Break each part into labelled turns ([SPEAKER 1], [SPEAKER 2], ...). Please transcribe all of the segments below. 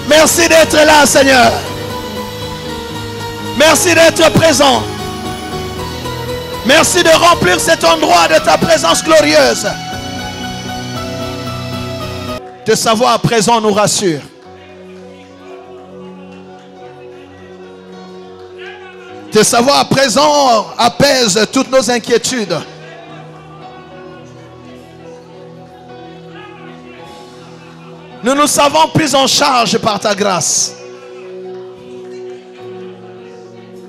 [SPEAKER 1] Merci d'être là, Seigneur. Merci d'être présent. Merci de remplir cet endroit de ta présence glorieuse. Te savoir présent nous rassure. Te savoir présent apaise toutes nos inquiétudes. Nous nous savons pris en charge par ta grâce.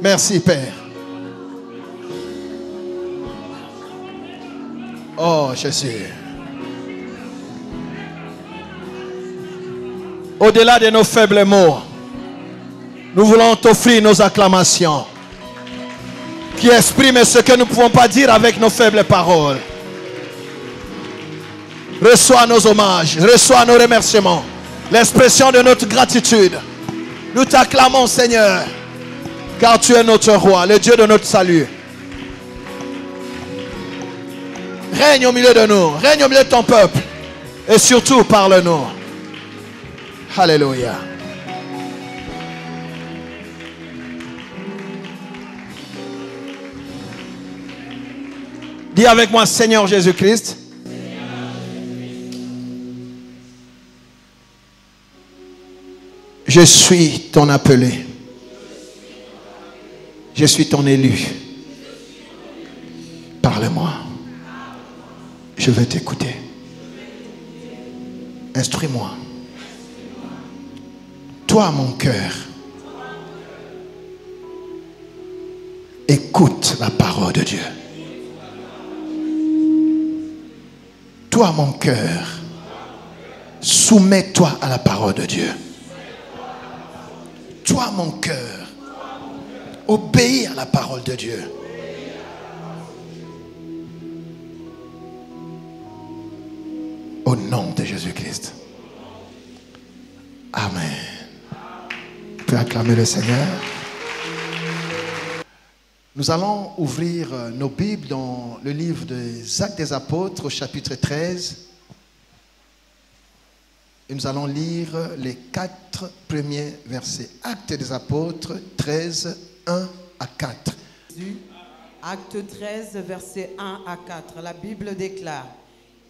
[SPEAKER 1] Merci, Père. Oh, Jésus. Au-delà de nos faibles mots, nous voulons t'offrir nos acclamations qui expriment ce que nous ne pouvons pas dire avec nos faibles paroles. Reçois nos hommages, reçois nos remerciements, l'expression de notre gratitude. Nous t'acclamons, Seigneur, car tu es notre roi, le Dieu de notre salut. Règne au milieu de nous, règne au milieu de ton peuple, et surtout parle-nous. Alléluia. Dis avec moi, Seigneur Jésus-Christ, je suis ton appelé. Je suis ton élu. Parle-moi. Je veux t'écouter. Instruis-moi. Toi, mon cœur, écoute la parole de Dieu. Toi, mon cœur, soumets-toi à la parole de Dieu. Toi, mon cœur, obéis à la parole de Dieu. Au nom de Jésus-Christ. Amen. On peut acclamer le Seigneur. Nous allons ouvrir nos Bibles dans le livre des Actes des Apôtres au chapitre 13. Et nous allons lire les 4 premiers versets. Actes des Apôtres 13, 1 à 4.
[SPEAKER 2] Acte 13, versets 1 à 4. La Bible déclare: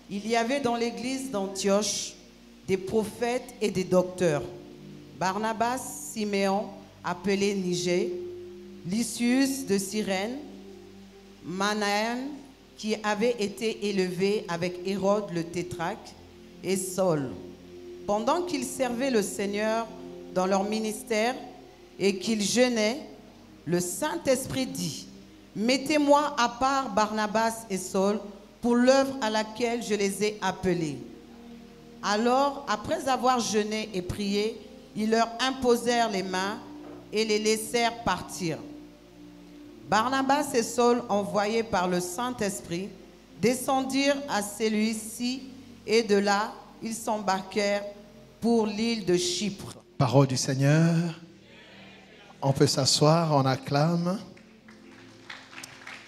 [SPEAKER 2] il y avait dans l'église d'Antioche des prophètes et des docteurs. Barnabas, Siméon, appelé Niger, Lysius de Cyrène, Manaen, qui avait été élevé avec Hérode le tétrarque, et Saul. Pendant qu'ils servaient le Seigneur dans leur ministère et qu'ils jeûnaient, le Saint-Esprit dit: mettez-moi à part Barnabas et Saul pour l'œuvre à laquelle je les ai appelés. Alors, après avoir jeûné et prié, ils leur imposèrent les mains et les laissèrent partir. Barnabas et Saul, envoyés par le Saint-Esprit, descendirent à celui-ci et de là, ils s'embarquèrent pour l'île de Chypre.
[SPEAKER 1] Parole du Seigneur. On peut s'asseoir, on acclame.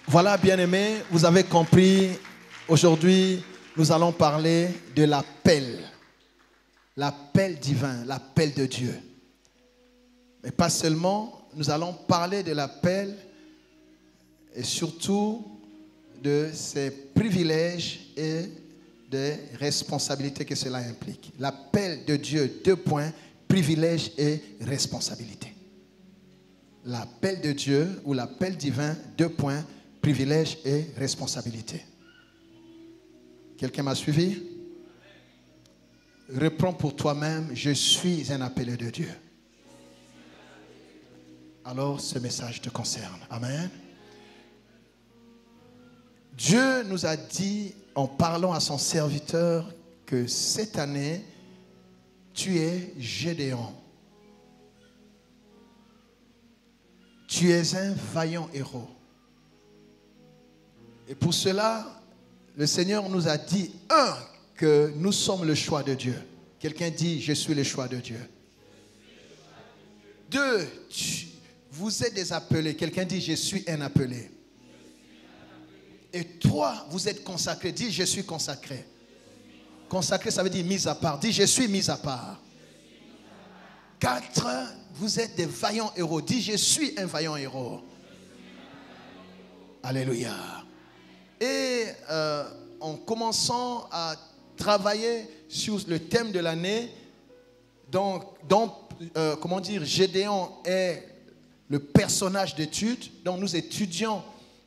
[SPEAKER 1] Voilà, bien-aimés, vous avez compris, aujourd'hui, nous allons parler de l'appel. L'appel divin, l'appel de Dieu. Mais pas seulement, nous allons parler de l'appel et surtout de ses privilèges et des responsabilités que cela implique. L'appel de Dieu, 2 points, privilèges et responsabilités. L'appel de Dieu ou l'appel divin, 2 points, privilèges et responsabilités. Quelqu'un m'a suivi? Reprends pour toi-même: je suis un appelé de Dieu. Alors ce message te concerne. Amen. Dieu nous a dit en parlant à son serviteur que cette année, tu es Gédéon. Tu es un vaillant héros. Et pour cela, le Seigneur nous a dit, que nous sommes le choix de Dieu. Quelqu'un dit: je suis le choix de Dieu. 2, vous êtes des appelés. Quelqu'un dit: je suis un appelé. Et 3, vous êtes consacrés. Dis: je suis consacré. Consacré, ça veut dire mis à part. Dis: je suis mis à part. 4, vous êtes des vaillants héros. Dis, je suis un vaillant héros. Alléluia. Et en commençant à travailler sur le thème de l'année, comment dire, Gédéon est le personnage d'étude. Donc nous étudions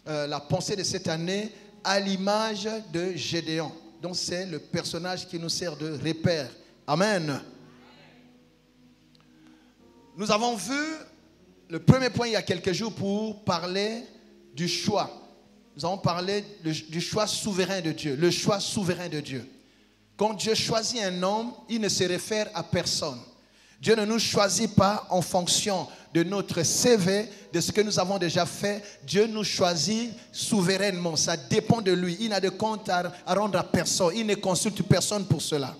[SPEAKER 1] la pensée de cette année à l'image de Gédéon. Donc c'est le personnage qui nous sert de repère. Amen. Nous avons vu le premier point il y a quelques jours pour parler du choix. Nous avons parlé du choix souverain de Dieu. Le choix souverain de Dieu. Quand Dieu choisit un homme, il ne se réfère à personne. Dieu ne nous choisit pas en fonction de notre CV, de ce que nous avons déjà fait. Dieu nous choisit souverainement. Ça dépend de lui. Il n'a de compte à rendre à personne. Il ne consulte personne pour cela.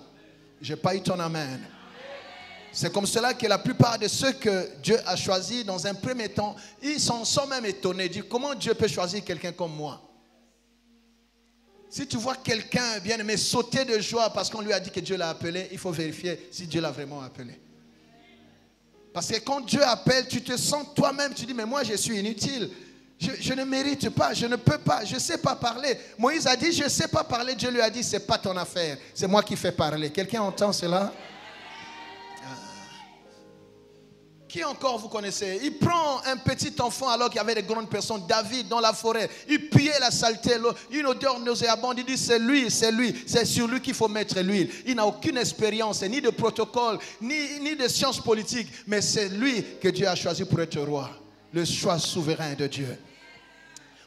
[SPEAKER 1] Je n'ai pas eu ton amen. C'est comme cela que la plupart de ceux que Dieu a choisis dans un premier temps, ils sont même étonnés. Ils disent, comment Dieu peut choisir quelqu'un comme moi? Si tu vois quelqu'un bien aimé sauter de joie parce qu'on lui a dit que Dieu l'a appelé, il faut vérifier si Dieu l'a vraiment appelé. Parce que quand Dieu appelle, tu te sens toi-même, tu dis, mais moi je suis inutile. Je ne mérite pas, je ne peux pas, je ne sais pas parler. Moïse a dit, je ne sais pas parler. Dieu lui a dit, ce n'est pas ton affaire, c'est moi qui fais parler. Quelqu'un entend cela? Qui encore vous connaissez? Il prend un petit enfant alors qu'il y avait des grandes personnes, David dans la forêt. Il pillait la saleté, une odeur nauséabonde. Il dit c'est lui, c'est sur lui qu'il faut mettre l'huile. Il n'a aucune expérience, ni de protocole, ni de sciences politiques. Mais c'est lui que Dieu a choisi pour être roi. Le choix souverain de Dieu.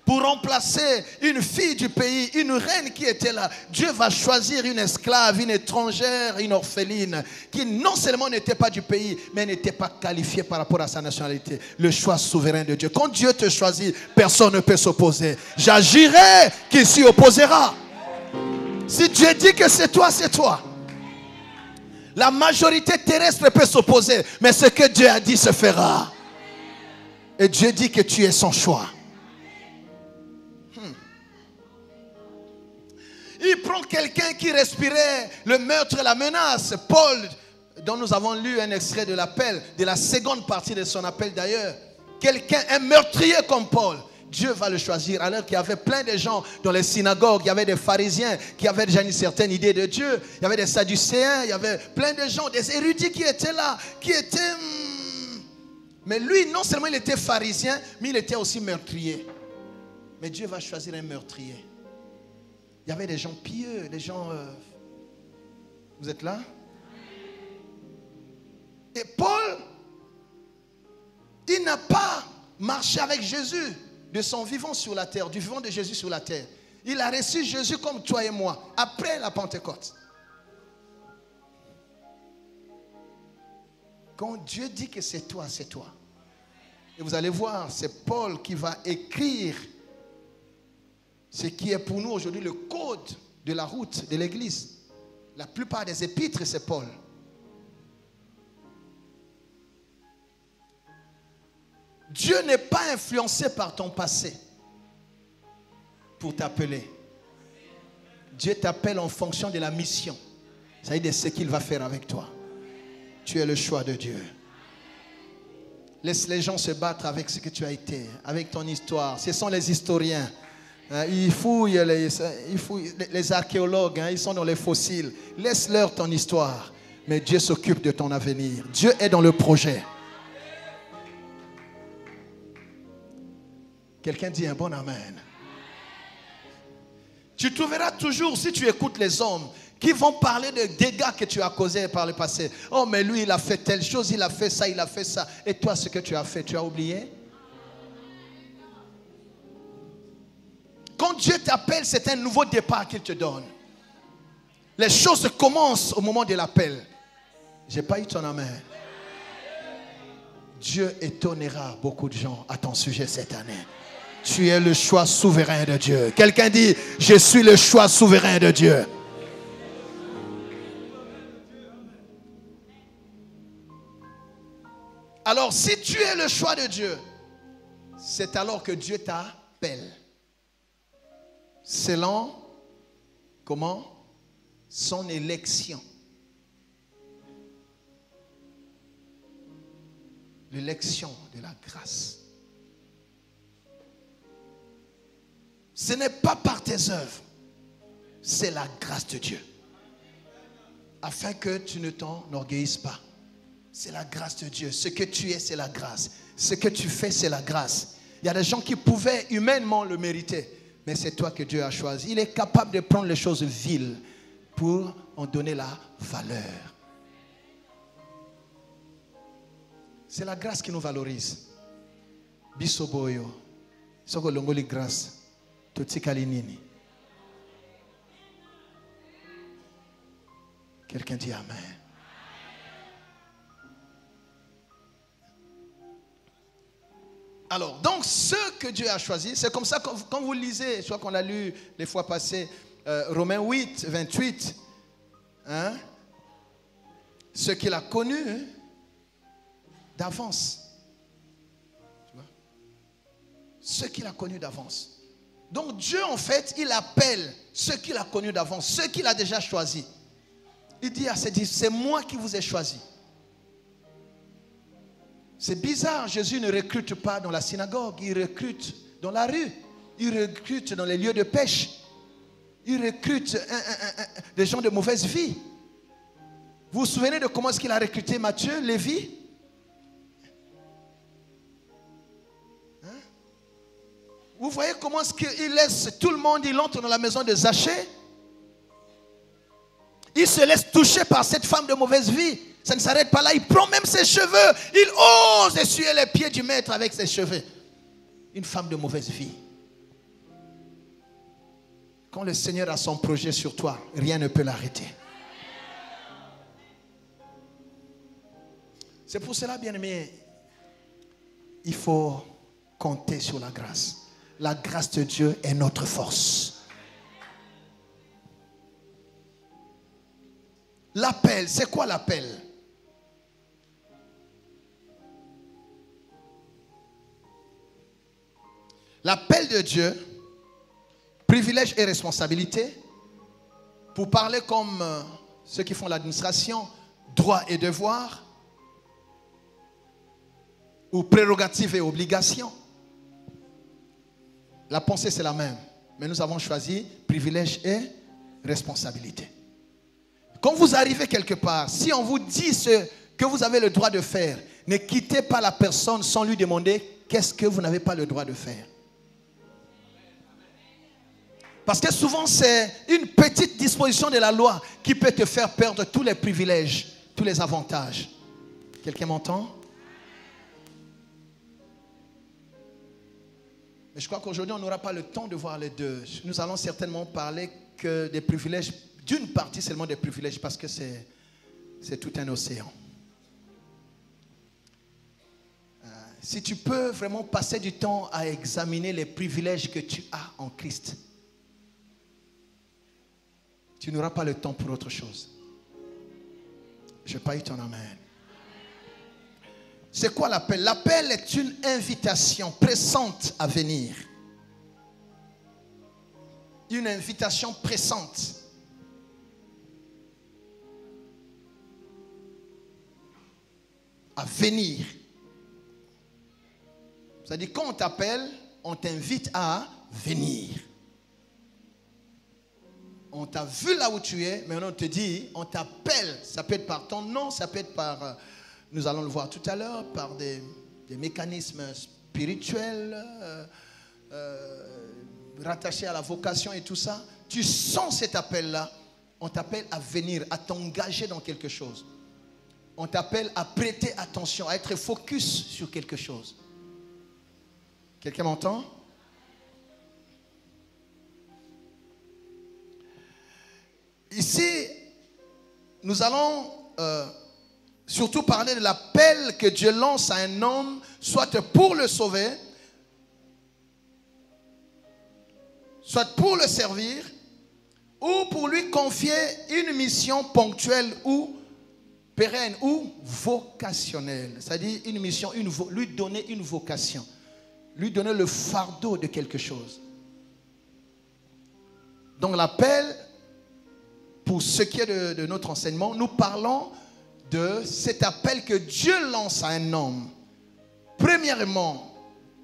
[SPEAKER 1] Pour remplacer une fille du pays, une reine qui était là, Dieu va choisir une esclave, une étrangère, une orpheline, qui non seulement n'était pas du pays, mais n'était pas qualifiée par rapport à sa nationalité. Le choix souverain de Dieu. Quand Dieu te choisit, personne ne peut s'opposer. J'agirai qui s'y opposera. Si Dieu dit que c'est toi, c'est toi. La majorité terrestre peut s'opposer, mais ce que Dieu a dit se fera. Et Dieu dit que tu es son choix. Il prend quelqu'un qui respirait le meurtre et la menace. Paul, dont nous avons lu un extrait de l'appel, de la seconde partie de son appel d'ailleurs. Quelqu'un, un meurtrier comme Paul. Dieu va le choisir. Alors qu'il y avait plein de gens dans les synagogues. Il y avait des pharisiens qui avaient déjà une certaine idée de Dieu. Il y avait des sadducéens. Il y avait plein de gens, des érudits qui étaient là. Qui étaient... Mais lui, non seulement il était pharisien, mais il était aussi meurtrier. Mais Dieu va choisir un meurtrier. Il y avait des gens pieux, des gens... Vous êtes là? Et Paul, il n'a pas marché avec Jésus de son vivant sur la terre, du vivant de Jésus sur la terre. Il a reçu Jésus comme toi et moi, après la Pentecôte. Quand Dieu dit que c'est toi, c'est toi. Et vous allez voir, c'est Paul qui va écrire ce qui est pour nous aujourd'hui le code de la route de l'Église. La plupart des épîtres, c'est Paul. Dieu n'est pas influencé par ton passé pour t'appeler. Dieu t'appelle en fonction de la mission. Ça veut dire ce qu'il va faire avec toi. Tu es le choix de Dieu. Laisse les gens se battre avec ce que tu as été, avec ton histoire. Ce sont les historiens. Ils fouillent les archéologues, ils sont dans les fossiles. Laisse-leur ton histoire. Mais Dieu s'occupe de ton avenir. Dieu est dans le projet. Quelqu'un dit un bon amen. Tu trouveras toujours, si tu écoutes les hommes, qui vont parler de dégâts que tu as causés par le passé. Oh, mais lui, il a fait telle chose, il a fait ça, il a fait ça. Et toi, ce que tu as fait, tu as oublié? Quand Dieu t'appelle, c'est un nouveau départ qu'il te donne. Les choses commencent au moment de l'appel. Je n'ai pas eu ton amen. Dieu étonnera beaucoup de gens à ton sujet cette année. Tu es le choix souverain de Dieu. Quelqu'un dit, je suis le choix souverain de Dieu. Alors, si tu es le choix de Dieu, c'est alors que Dieu t'appelle. Selon, comment? Son élection. l'élection de la grâce. Ce n'est pas par tes œuvres, c'est la grâce de Dieu. Afin que tu ne t'enorgueillisses pas. C'est la grâce de Dieu. Ce que tu es, c'est la grâce. Ce que tu fais, c'est la grâce. Il y a des gens qui pouvaient humainement le mériter, mais c'est toi que Dieu a choisi. Il est capable de prendre les choses viles pour en donner la valeur. C'est la grâce qui nous valorise. Bisoboyo. Soko longoli grâce. Totsikalinini. Quelqu'un dit Amen. Alors, donc, ce que Dieu a choisi, c'est comme ça, quand vous lisez, je crois qu'on l'a lu les fois passées, Romains 8, 28, hein, ce qu'il a connu d'avance. Tu vois? Ce qu'il a connu d'avance. Donc, Dieu, en fait, il appelle ce qu'il a connu d'avance, ce qu'il a déjà choisi. Il dit à ses disciples, c'est moi qui vous ai choisi. C'est bizarre, Jésus ne recrute pas dans la synagogue, il recrute dans la rue, il recrute dans les lieux de pêche, il recrute des gens de mauvaise vie. Vous vous souvenez de comment est-ce qu'il a recruté Matthieu, Lévi? Hein? Vous voyez comment est-ce qu'il laisse tout le monde, il entre dans la maison de Zachée? Il se laisse toucher par cette femme de mauvaise vie. Ça ne s'arrête pas là. Il prend même ses cheveux. Il ose essuyer les pieds du maître avec ses cheveux. Une femme de mauvaise vie. Quand le Seigneur a son projet sur toi, rien ne peut l'arrêter. C'est pour cela, bien-aimé, il faut compter sur la grâce. La grâce de Dieu est notre force. L'appel, c'est quoi l'appel? L'appel de Dieu, privilège et responsabilité, pour parler comme ceux qui font l'administration, droits et devoirs, ou prérogatives et obligations. La pensée c'est la même, mais nous avons choisi privilège et responsabilité. Quand vous arrivez quelque part, si on vous dit ce que vous avez le droit de faire, ne quittez pas la personne sans lui demander qu'est-ce que vous n'avez pas le droit de faire. Parce que souvent c'est une petite disposition de la loi qui peut te faire perdre tous les privilèges, tous les avantages. Quelqu'un m'entend? Mais je crois qu'aujourd'hui on n'aura pas le temps de voir les deux. Nous allons certainement parler que des privilèges, d'une partie seulement des privilèges, parce que c'est tout un océan. Si tu peux vraiment passer du temps à examiner les privilèges que tu as en Christ, tu n'auras pas le temps pour autre chose. Je n'ai pas eu ton amen. C'est quoi l'appel? L'appel est une invitation pressante à venir. Une invitation pressante. À venir. C'est-à-dire quand on t'appelle, on t'invite à venir. On t'a vu là où tu es, mais on te dit, on t'appelle. Ça peut être par ton nom, ça peut être par, nous allons le voir tout à l'heure, par des mécanismes spirituels, rattachés à la vocation et tout ça. Tu sens cet appel-là. On t'appelle à venir, à t'engager dans quelque chose. On t'appelle à prêter attention, à être focus sur quelque chose. Quelqu'un m'entend? Ici, nous allons surtout parler de l'appel que Dieu lance à un homme, soit pour le sauver, soit pour le servir, ou pour lui confier une mission ponctuelle ou pérenne ou vocationnelle. C'est-à-dire une mission, lui donner une vocation, lui donner le fardeau de quelque chose. Donc l'appel, pour ce qui est de notre enseignement, nous parlons de cet appel que Dieu lance à un homme, premièrement,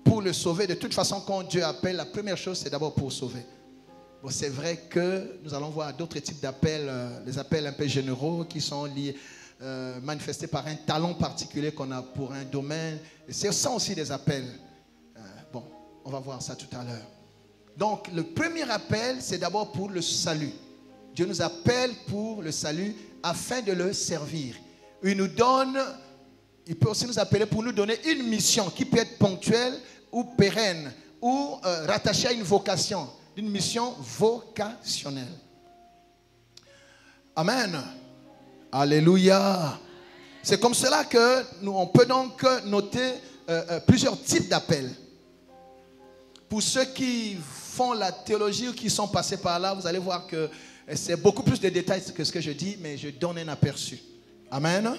[SPEAKER 1] pour le sauver, de toute façon, quand Dieu appelle, la première chose, c'est d'abord pour sauver. Bon, c'est vrai que nous allons voir d'autres types d'appels, les appels un peu généraux qui sont liés, manifestés par un talent particulier qu'on a pour un domaine. Ce sont aussi des appels. Bon, on va voir ça tout à l'heure. Donc, le premier appel, c'est d'abord pour le salut. Dieu nous appelle pour le salut afin de le servir. Il peut aussi nous appeler pour nous donner une mission qui peut être ponctuelle ou pérenne ou rattachée à une vocation, une mission vocationnelle. Amen. Alléluia. C'est comme cela que on peut donc noter plusieurs types d'appels. Pour ceux qui font la théologie ou qui sont passés par là, vous allez voir que c'est beaucoup plus de détails que ce que je dis, mais je donne un aperçu. Amen.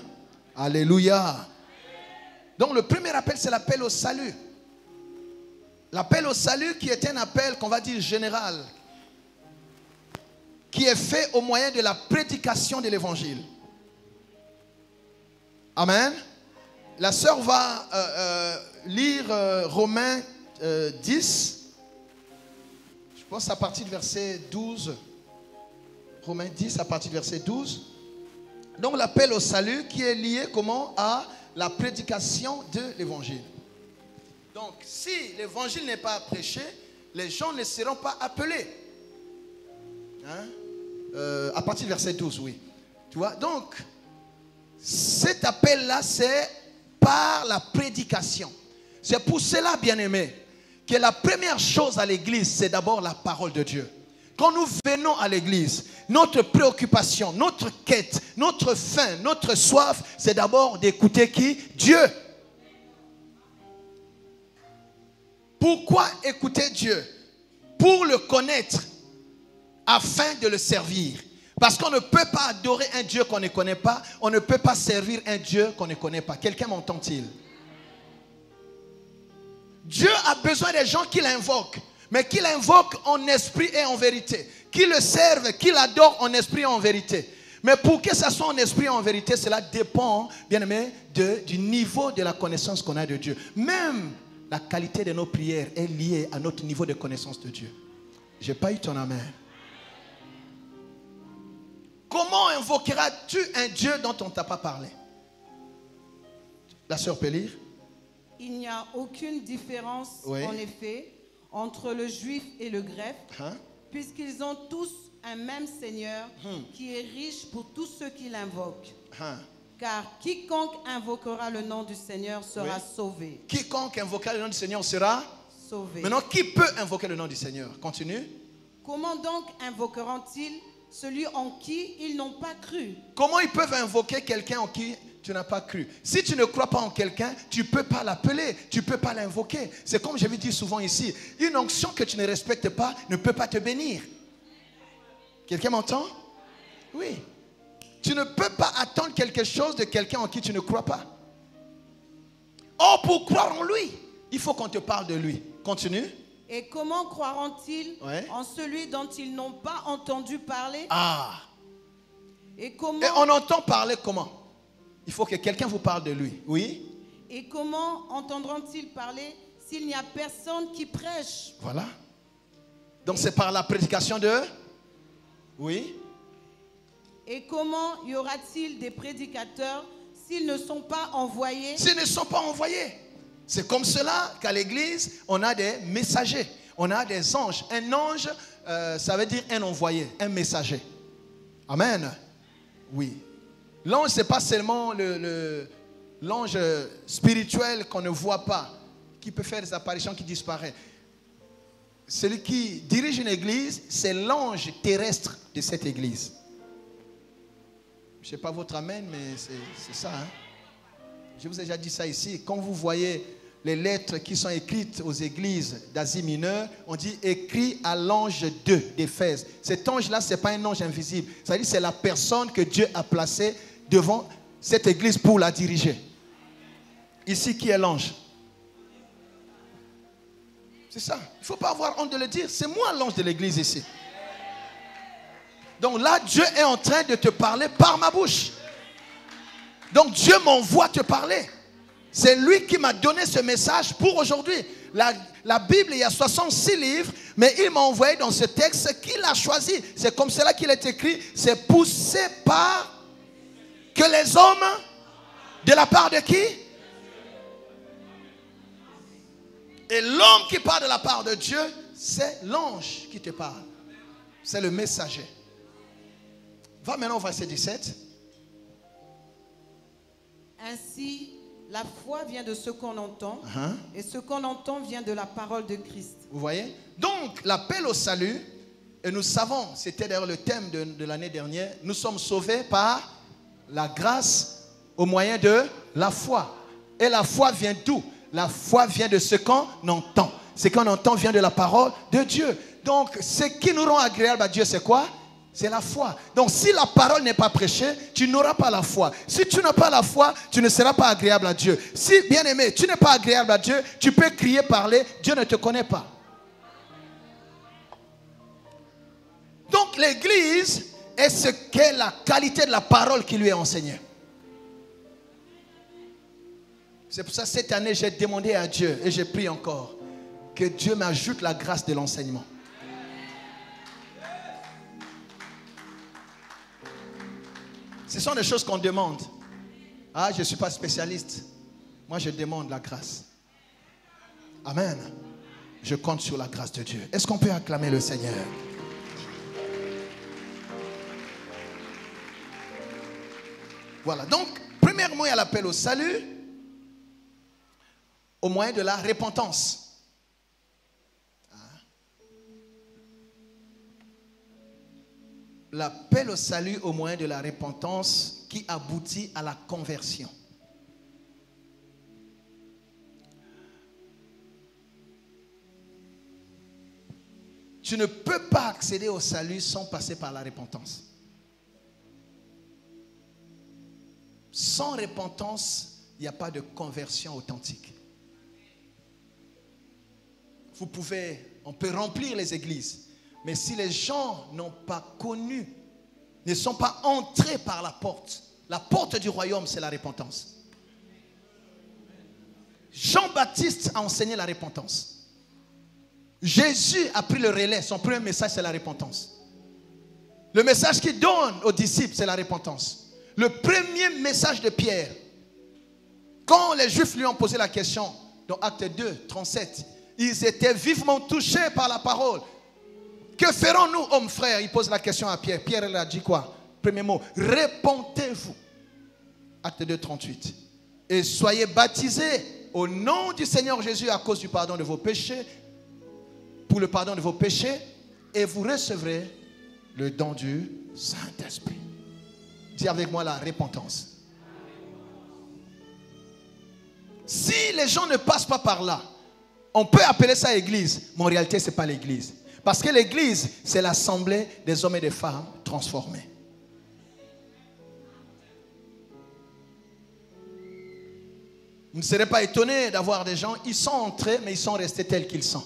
[SPEAKER 1] Alléluia. Donc le premier appel, c'est l'appel au salut. L'appel au salut qui est un appel qu'on va dire général, qui est fait au moyen de la prédication de l'évangile. Amen. La sœur va lire Romains 10, je pense à partir du verset 12. Romains 10 à partir du verset 12. Donc l'appel au salut qui est lié comment à la prédication de l'évangile. Donc si l'évangile n'est pas prêché, les gens ne seront pas appelés. À partir du verset 12, oui. Tu vois, donc cet appel-là, c'est par la prédication. C'est pour cela, bien-aimés, que la première chose à l'église, c'est d'abord la parole de Dieu. Quand nous venons à l'église, notre préoccupation, notre quête, notre faim, notre soif, c'est d'abord d'écouter qui? Dieu. Pourquoi écouter Dieu? Pour le connaître, afin de le servir. Parce qu'on ne peut pas adorer un Dieu qu'on ne connaît pas, on ne peut pas servir un Dieu qu'on ne connaît pas. Quelqu'un m'entend-il? Dieu a besoin des gens qui l'invoquent, mais qui l'invoquent en esprit et en vérité. Qui le servent, qui l'adorent en esprit et en vérité. Mais pour que ça soit en esprit et en vérité, cela dépend, bien aimé, du niveau de la connaissance qu'on a de Dieu. Même la qualité de nos prières est liée à notre niveau de connaissance de Dieu. Je n'ai pas eu ton amen. Comment invoqueras-tu un Dieu dont on ne t'a pas parlé? La sœur peut lire.
[SPEAKER 2] Il n'y a aucune différence, en effet, entre le juif et le grec, puisqu'ils ont tous un même Seigneur qui est riche pour tous ceux qui l'invoquent. Car quiconque invoquera le nom du Seigneur sera sauvé.
[SPEAKER 1] Quiconque invoquera le nom du Seigneur sera
[SPEAKER 2] sauvé.
[SPEAKER 1] Maintenant, qui peut invoquer le nom du Seigneur? Continue.
[SPEAKER 2] Comment donc invoqueront-ils celui en qui ils n'ont pas cru?
[SPEAKER 1] Comment ils peuvent invoquer quelqu'un en qui tu n'as pas cru? Si tu ne crois pas en quelqu'un, tu ne peux pas l'appeler, tu ne peux pas l'invoquer. C'est comme je vous dis souvent ici, une onction que tu ne respectes pas ne peut pas te bénir. Quelqu'un m'entend? Oui. Tu ne peux pas attendre quelque chose de quelqu'un en qui tu ne crois pas. Or, pour croire en lui, il faut qu'on te parle de lui. Continue.
[SPEAKER 2] Et comment croiront-ils en celui dont ils n'ont pas entendu parler? Et
[SPEAKER 1] on entend parler comment? Il faut que quelqu'un vous parle de lui. Oui.
[SPEAKER 2] Et comment entendront-ils parler s'il n'y a personne qui prêche?
[SPEAKER 1] Voilà. Donc c'est par la prédication de... Oui.
[SPEAKER 2] Et comment y aura-t-il des prédicateurs s'ils ne sont pas envoyés?
[SPEAKER 1] S'ils ne sont pas envoyés. C'est comme cela qu'à l'église, on a des messagers. On a des anges. Un ange, ça veut dire un envoyé, un messager. Amen. Oui. L'ange, ce n'est pas seulement l'ange spirituel qu'on ne voit pas, qui peut faire des apparitions, qui disparaît. Celui qui dirige une église, c'est l'ange terrestre de cette église. Je ne sais pas votre amen, mais c'est ça. Je vous ai déjà dit ça ici. Quand vous voyez les lettres qui sont écrites aux églises d'Asie mineure, on dit écrit à l'ange 2 d'Éphèse. Cet ange-là, ce n'est pas un ange invisible. C'est-à-dire c'est la personne que Dieu a placée devant cette église pour la diriger. Ici, qui est l'ange? C'est ça. Il ne faut pas avoir honte de le dire. C'est moi l'ange de l'église ici. Donc là, Dieu est en train de te parler par ma bouche. Donc Dieu m'envoie te parler. C'est lui qui m'a donné ce message pour aujourd'hui. La Bible, il y a 66 livres, mais il m'a envoyé dans ce texte qu'il a choisi. C'est comme cela qu'il est écrit. C'est poussé par que les hommes, de la part de qui? Et l'homme qui parle de la part de Dieu, c'est l'ange qui te parle. C'est le messager. Va maintenant au verset 17.
[SPEAKER 2] Ainsi, la foi vient de ce qu'on entend, et ce qu'on entend vient de la parole de Christ.
[SPEAKER 1] Vous voyez? Donc, l'appel au salut, et nous savons, c'était d'ailleurs le thème de l'année dernière, nous sommes sauvés par la grâce au moyen de la foi. Et la foi vient d'où? La foi vient de ce qu'on entend. Ce qu'on entend vient de la parole de Dieu. Donc, ce qui nous rend agréable à Dieu, c'est quoi? C'est la foi. Donc, si la parole n'est pas prêchée, tu n'auras pas la foi. Si tu n'as pas la foi, tu ne seras pas agréable à Dieu. Si, bien aimé, tu n'es pas agréable à Dieu, tu peux crier, parler, Dieu ne te connaît pas. Donc, l'Église est ce qu'est la qualité de la parole qui lui est enseignée. C'est pour ça que cette année, j'ai demandé à Dieu, et j'ai prié encore, que Dieu m'ajoute la grâce de l'enseignement. Ce sont des choses qu'on demande. Ah, je ne suis pas spécialiste. Moi, je demande la grâce. Amen. Je compte sur la grâce de Dieu. Est-ce qu'on peut acclamer le Seigneur? Voilà. Donc, premièrement, il y a l'appel au salut au moyen de la repentance. L'appel au salut au moyen de la repentance qui aboutit à la conversion. Tu ne peux pas accéder au salut sans passer par la repentance. Sans repentance, il n'y a pas de conversion authentique. On peut remplir les églises. Mais si les gens n'ont pas connu, ne sont pas entrés par la porte du royaume, c'est la repentance. Jean-Baptiste a enseigné la repentance. Jésus a pris le relais. Son premier message, c'est la repentance. Le message qu'il donne aux disciples, c'est la repentance. Le premier message de Pierre, quand les Juifs lui ont posé la question, dans Acte 2, 37, ils étaient vivement touchés par la parole. Que ferons-nous, hommes frères? Il pose la question à Pierre. Pierre a dit quoi? Premier mot, repentez-vous. Acte 2, 38. Et soyez baptisés au nom du Seigneur Jésus à cause du pardon de vos péchés, pour le pardon de vos péchés, et vous recevrez le don du Saint-Esprit. Dis avec moi la repentance. Si les gens ne passent pas par là, on peut appeler ça église, mais en réalité, ce n'est pas l'église. Parce que l'église, c'est l'assemblée des hommes et des femmes transformés. Vous ne serez pas étonné d'avoir des gens, ils sont entrés, mais ils sont restés tels qu'ils sont.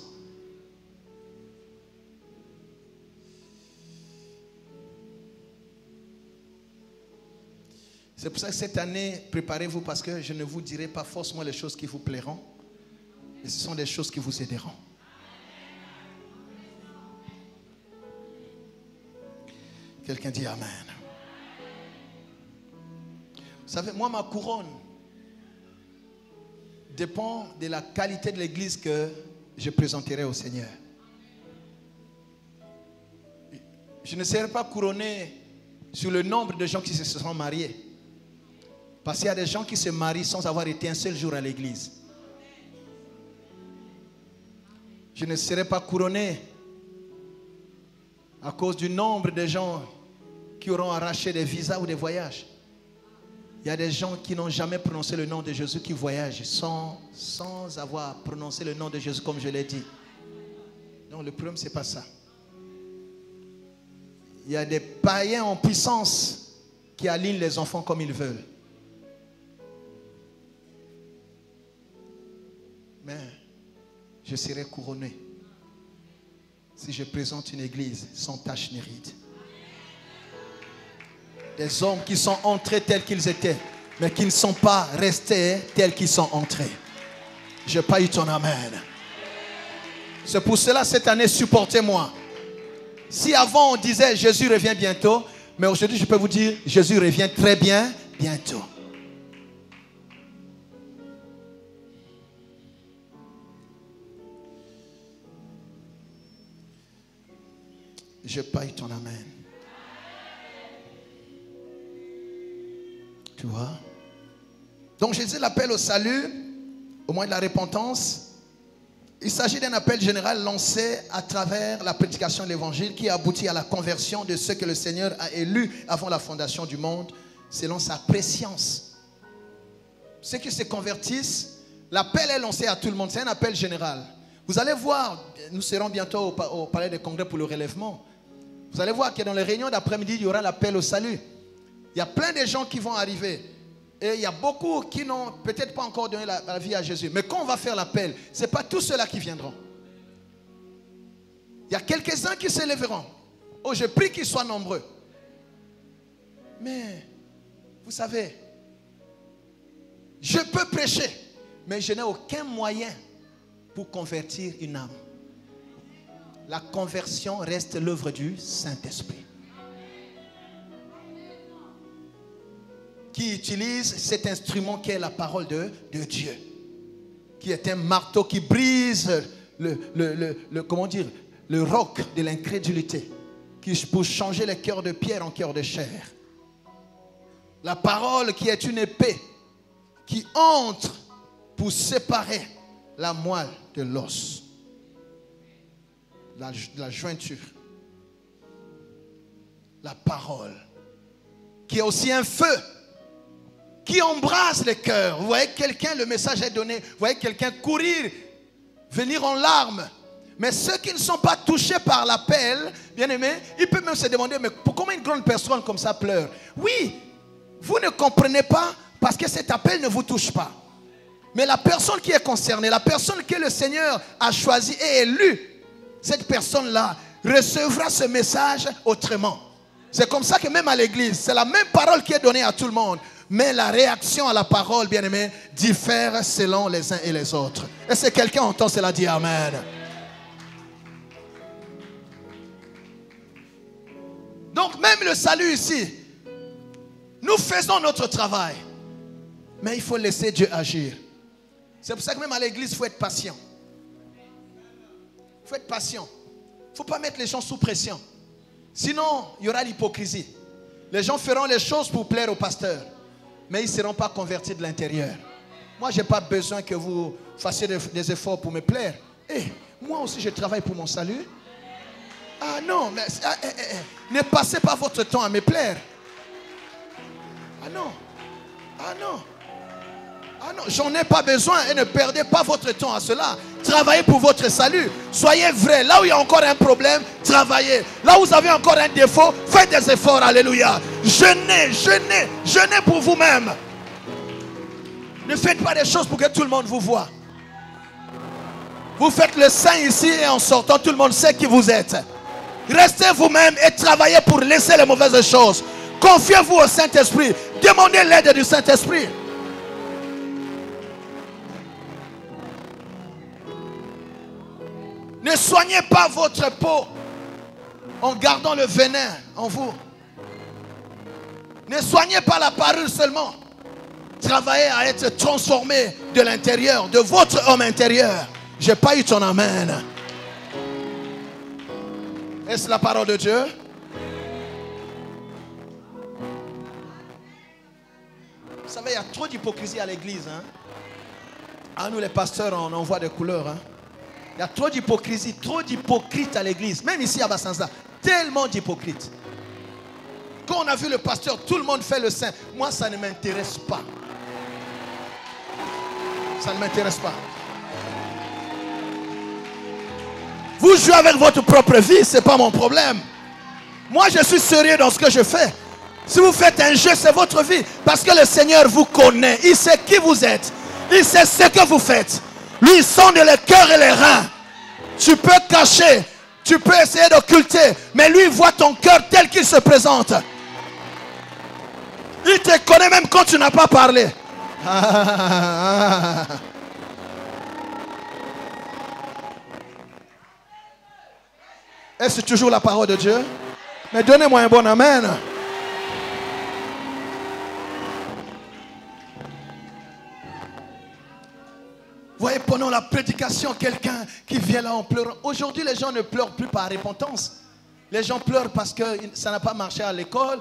[SPEAKER 1] C'est pour ça que cette année, préparez-vous parce que je ne vous dirai pas forcément les choses qui vous plairont, mais ce sont des choses qui vous aideront. Quelqu'un dit Amen. Vous savez, moi, ma couronne dépend de la qualité de l'église que je présenterai au Seigneur. Je ne serai pas couronné sur le nombre de gens qui se sont mariés. Parce qu'il y a des gens qui se marient sans avoir été un seul jour à l'église. Je ne serai pas couronné à cause du nombre de gens qui auront arraché des visas ou des voyages. Il y a des gens qui n'ont jamais prononcé le nom de Jésus qui voyagent sans avoir prononcé le nom de Jésus comme je l'ai dit. Donc le problème, ce n'est pas ça. Il y a des païens en puissance qui alignent les enfants comme ils veulent. Mais je serai couronné si je présente une église sans tache ni ride. Des hommes qui sont entrés tels qu'ils étaient. mais qui ne sont pas restés tels qu'ils sont entrés. Je n'ai pas eu ton amen. C'est pour cela, cette année, supportez-moi. Si avant on disait Jésus revient bientôt, mais aujourd'hui je peux vous dire Jésus revient très bien bientôt. Je n'ai pas eu ton amen. Tu vois? Donc Jésus l'appelle au salut, au moins de la repentance. Il s'agit d'un appel général lancé à travers la prédication de l'évangile qui aboutit à la conversion de ceux que le Seigneur a élus avant la fondation du monde selon sa prescience. Ceux qui se convertissent, l'appel est lancé à tout le monde. C'est un appel général. Vous allez voir, nous serons bientôt au palais des congrès pour le relèvement. Vous allez voir que dans les réunions d'après-midi, il y aura l'appel au salut. Il y a plein de gens qui vont arriver. Et il y a beaucoup qui n'ont peut-être pas encore donné la vie à Jésus. Mais quand on va faire l'appel, ce n'est pas tous ceux-là qui viendront. Il y a quelques-uns qui se lèveront. Oh, je prie qu'ils soient nombreux. Mais, vous savez, je peux prêcher, mais je n'ai aucun moyen pour convertir une âme. La conversion reste l'œuvre du Saint-Esprit, qui utilise cet instrument qui est la parole de Dieu, qui est un marteau qui brise le roc de l'incrédulité, pour changer les cœurs de pierre en cœurs de chair. La parole qui est une épée qui entre pour séparer la moelle de l'os, la jointure. La parole qui est aussi un feu qui embrase les cœurs. Vous voyez quelqu'un, le message est donné, vous voyez quelqu'un courir, venir en larmes. Mais ceux qui ne sont pas touchés par l'appel, bien aimé, ils peuvent même se demander, mais pourquoi une grande personne comme ça pleure? Oui, vous ne comprenez pas parce que cet appel ne vous touche pas. Mais la personne qui est concernée, la personne que le Seigneur a choisie et élue, cette personne-là recevra ce message autrement. C'est comme ça que même à l'église, c'est la même parole qui est donnée à tout le monde. Mais la réaction à la parole, bien aimé, diffère selon les uns et les autres. Et si quelqu'un entend cela, dit Amen. Donc même le salut ici, nous faisons notre travail. Mais il faut laisser Dieu agir. C'est pour ça que même à l'église, il faut être patient. Il faut être patient. Il ne faut pas mettre les gens sous pression. Sinon, il y aura l'hypocrisie. Les gens feront les choses pour plaire au pasteur, mais ils ne seront pas convertis de l'intérieur. Moi, je n'ai pas besoin que vous fassiez des efforts pour me plaire. Moi aussi, je travaille pour mon salut. Ah non, mais ne passez pas votre temps à me plaire. Ah non. Ah non. Ah non, j'en ai pas besoin et ne perdez pas votre temps à cela. Travaillez pour votre salut. Soyez vrai. Là où il y a encore un problème, travaillez. Là où vous avez encore un défaut, faites des efforts. Alléluia. Jeûnez pour vous-même. Ne faites pas des choses pour que tout le monde vous voit. Vous faites le saint ici et en sortant, tout le monde sait qui vous êtes. Restez vous-même et travaillez pour laisser les mauvaises choses. Confiez-vous au Saint-Esprit. Demandez l'aide du Saint-Esprit. Ne soignez pas votre peau en gardant le venin en vous. Ne soignez pas la parure seulement. Travaillez à être transformé de l'intérieur, de votre homme intérieur. Je n'ai pas eu ton amen. Est-ce la parole de Dieu? Vous savez, il y a trop d'hypocrisie à l'église. Nous les pasteurs, on en voit des couleurs. Il y a trop d'hypocrisie, trop d'hypocrites à l'église. Même ici à Bassanza, tellement d'hypocrites. Quand on a vu le pasteur, tout le monde fait le saint. Moi, ça ne m'intéresse pas. Ça ne m'intéresse pas. Vous jouez avec votre propre vie, ce n'est pas mon problème. Moi, je suis sérieux dans ce que je fais. Si vous faites un jeu, c'est votre vie. Parce que le Seigneur vous connaît. Il sait qui vous êtes. Il sait ce que vous faites. Lui, il sonde les cœurs et les reins. Tu peux cacher. Tu peux essayer d'occulter. Mais lui, il voit ton cœur tel qu'il se présente. Il te connaît même quand tu n'as pas parlé. Est-ce toujours la parole de Dieu? Mais donnez-moi un bon amen. Vous voyez, pendant la prédication, quelqu'un qui vient là en pleurant. Aujourd'hui, les gens ne pleurent plus par repentance. Les gens pleurent parce que ça n'a pas marché à l'école.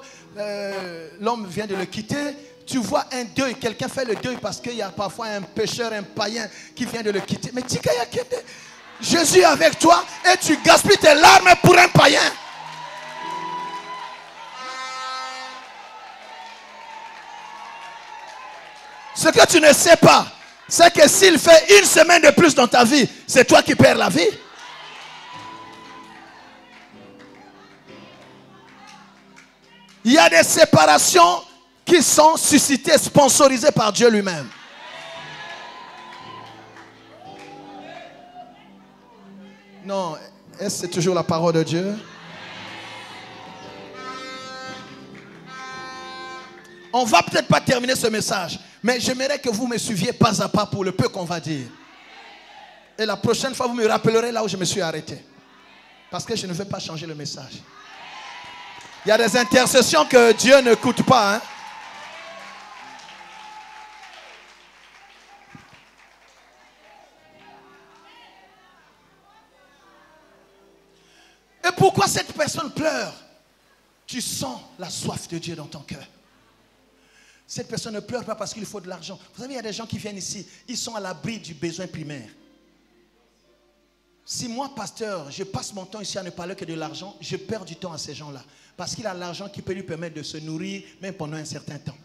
[SPEAKER 1] L'homme vient de le quitter. Tu vois un deuil, quelqu'un fait le deuil parce qu'il y a parfois un pécheur, un païen qui vient de le quitter. Mais Jésus est avec toi et tu gaspilles tes larmes pour un païen. Ce que tu ne sais pas, c'est que s'il fait une semaine de plus dans ta vie, c'est toi qui perds la vie. Il y a des séparations qui sont suscitées, sponsorisées par Dieu lui-même. Non, est-ce que c'est toujours la parole de Dieu? On va peut-être pas terminer ce message, mais j'aimerais que vous me suiviez pas à pas pour le peu qu'on va dire. Et la prochaine fois, vous me rappellerez là où je me suis arrêté. Parce que je ne veux pas changer le message. Il y a des intercessions que Dieu ne coûte pas. Hein? Et pourquoi cette personne pleure? Tu sens la soif de Dieu dans ton cœur. Cette personne ne pleure pas parce qu'il faut de l'argent. Vous savez, il y a des gens qui viennent ici, ils sont à l'abri du besoin primaire. Si moi, pasteur, je passe mon temps ici à ne parler que de l'argent, je perds du temps à ces gens-là. Parce qu'il a l'argent qui peut lui permettre de se nourrir, même pendant un certain temps.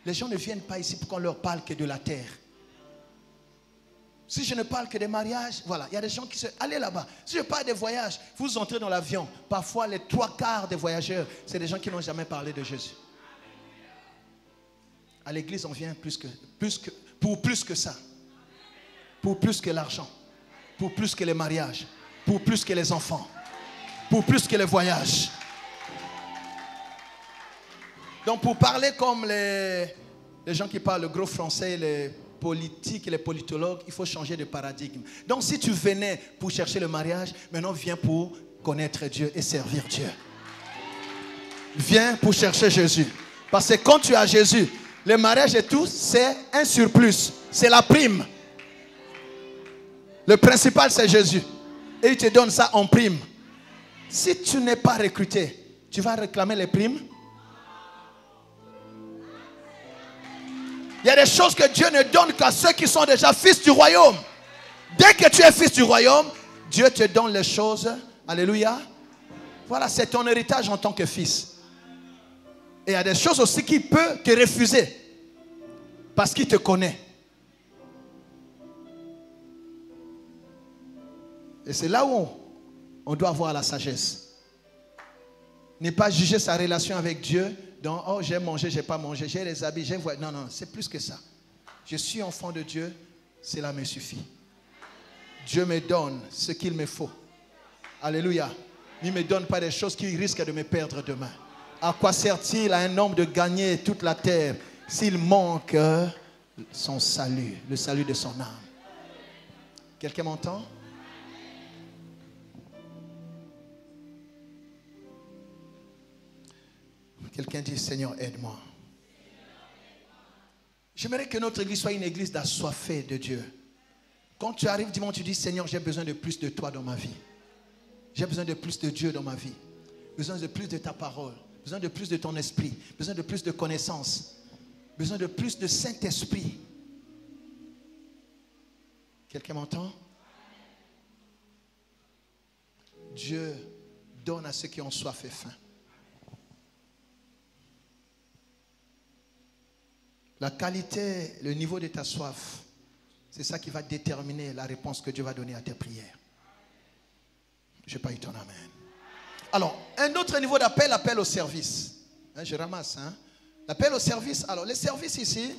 [SPEAKER 1] Les gens ne viennent pas ici pour qu'on leur parle que de la terre. Si je ne parle que des mariages, voilà, il y a des gens qui se... Allez là-bas. Si je parle des voyages, vous entrez dans l'avion. Parfois, les 3/4 des voyageurs, c'est des gens qui n'ont jamais parlé de Jésus. À l'église, on vient pour plus que ça. Pour plus que l'argent. Pour plus que les mariages. Pour plus que les enfants. Pour plus que les voyages. Donc, pour parler comme les gens qui parlent le gros français, les politiques et les politologues, il faut changer de paradigme. Donc, si tu venais pour chercher le mariage, maintenant viens pour connaître Dieu et servir Dieu. Viens pour chercher Jésus. Parce que quand tu as Jésus, le mariage et tout, c'est un surplus. C'est la prime. Le principal, c'est Jésus. Et il te donne ça en prime. Si tu n'es pas recruté, tu vas réclamer les primes. Il y a des choses que Dieu ne donne qu'à ceux qui sont déjà fils du royaume. Dès que tu es fils du royaume, Dieu te donne les choses. Alléluia. Voilà, c'est ton héritage en tant que fils. Et il y a des choses aussi qu'il peut te refuser. Parce qu'il te connaît. Et c'est là où on doit avoir la sagesse. Ne pas juger sa relation avec Dieu. Donc, oh, j'ai mangé, j'ai pas mangé, j'ai les habits, j'ai voyagé. Non, non, c'est plus que ça. Je suis enfant de Dieu, cela me suffit. Dieu me donne ce qu'il me faut. Alléluia. Il ne me donne pas des choses qui risquent de me perdre demain. À quoi sert-il à un homme de gagner toute la terre s'il manque son salut, le salut de son âme? Quelqu'un m'entend? Quelqu'un dit, Seigneur, aide-moi. J'aimerais que notre église soit une église d'assoiffés de Dieu. Quand tu arrives dimanche, tu dis, Seigneur, j'ai besoin de plus de toi dans ma vie. J'ai besoin de plus de Dieu dans ma vie. Besoin de plus de ta parole. Besoin de plus de ton esprit. Besoin de plus de connaissances. Besoin de plus de Saint-Esprit. Quelqu'un m'entend? Dieu donne à ceux qui ont soif et faim. La qualité, le niveau de ta soif, c'est ça qui va déterminer la réponse que Dieu va donner à tes prières. Je n'ai pas eu ton amen. Alors, un autre niveau d'appel, appel au service. Je ramasse. L'appel au service. Alors, les services ici,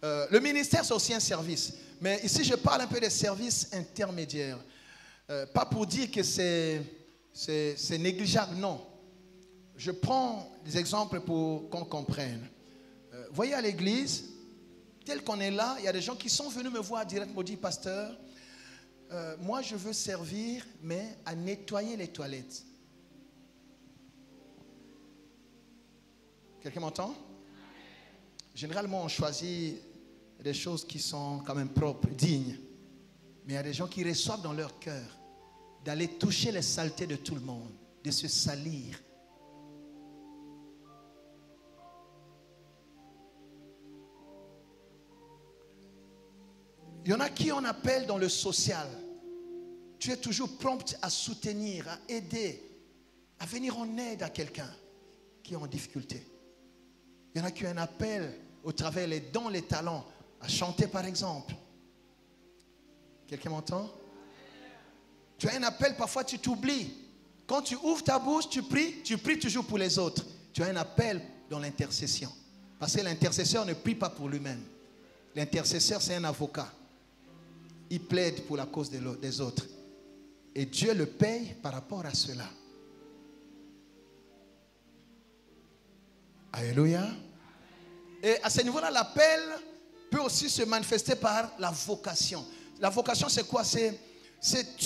[SPEAKER 1] le ministère c'est aussi un service. Mais ici, je parle un peu des services intermédiaires. Pas pour dire que c'est négligeable, non. Je prends des exemples pour qu'on comprenne. voyez à l'église, tel qu'on est là, il y a des gens qui sont venus me voir direct, m'ont dit, pasteur, moi je veux servir, mais à nettoyer les toilettes. Quelqu'un m'entend? Généralement, on choisit des choses qui sont quand même propres, dignes. Mais il y a des gens qui reçoivent dans leur cœur d'aller toucher les saletés de tout le monde, de se salir. Il y en a qui on appelle dans le social. Tu es toujours prompt à soutenir, à aider, à venir en aide à quelqu'un qui est en difficulté. Il y en a qui ont un appel au travers les dons, les talents, à chanter par exemple. Quelqu'un m'entend? Tu as un appel, parfois tu t'oublies. Quand tu ouvres ta bouche, tu pries toujours pour les autres. Tu as un appel dans l'intercession. Parce que l'intercesseur ne prie pas pour lui-même. L'intercesseur, c'est un avocat. Il plaide pour la cause des autres. Et Dieu le paye par rapport à cela. Alléluia. Et à ce niveau-là, l'appel peut aussi se manifester par la vocation. La vocation, c'est quoi? C'est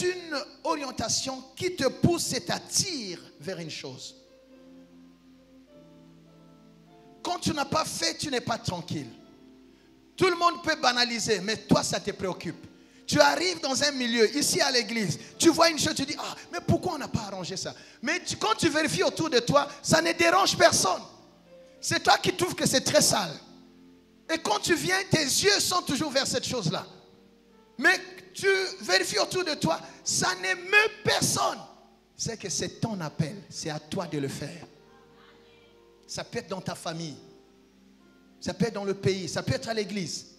[SPEAKER 1] une orientation qui te pousse et t'attire vers une chose. Quand tu n'as pas fait, tu n'es pas tranquille. Tout le monde peut banaliser, mais toi, ça te préoccupe. Tu arrives dans un milieu, ici à l'église, tu vois une chose, tu dis, ah, mais pourquoi on n'a pas arrangé ça? Mais quand tu vérifies autour de toi, ça ne dérange personne. C'est toi qui trouves que c'est très sale. Et quand tu viens, tes yeux sont toujours vers cette chose-là. Mais tu vérifies autour de toi, ça n'émeut personne. C'est que c'est ton appel, c'est à toi de le faire. Ça peut être dans ta famille, ça peut être dans le pays, ça peut être à l'église.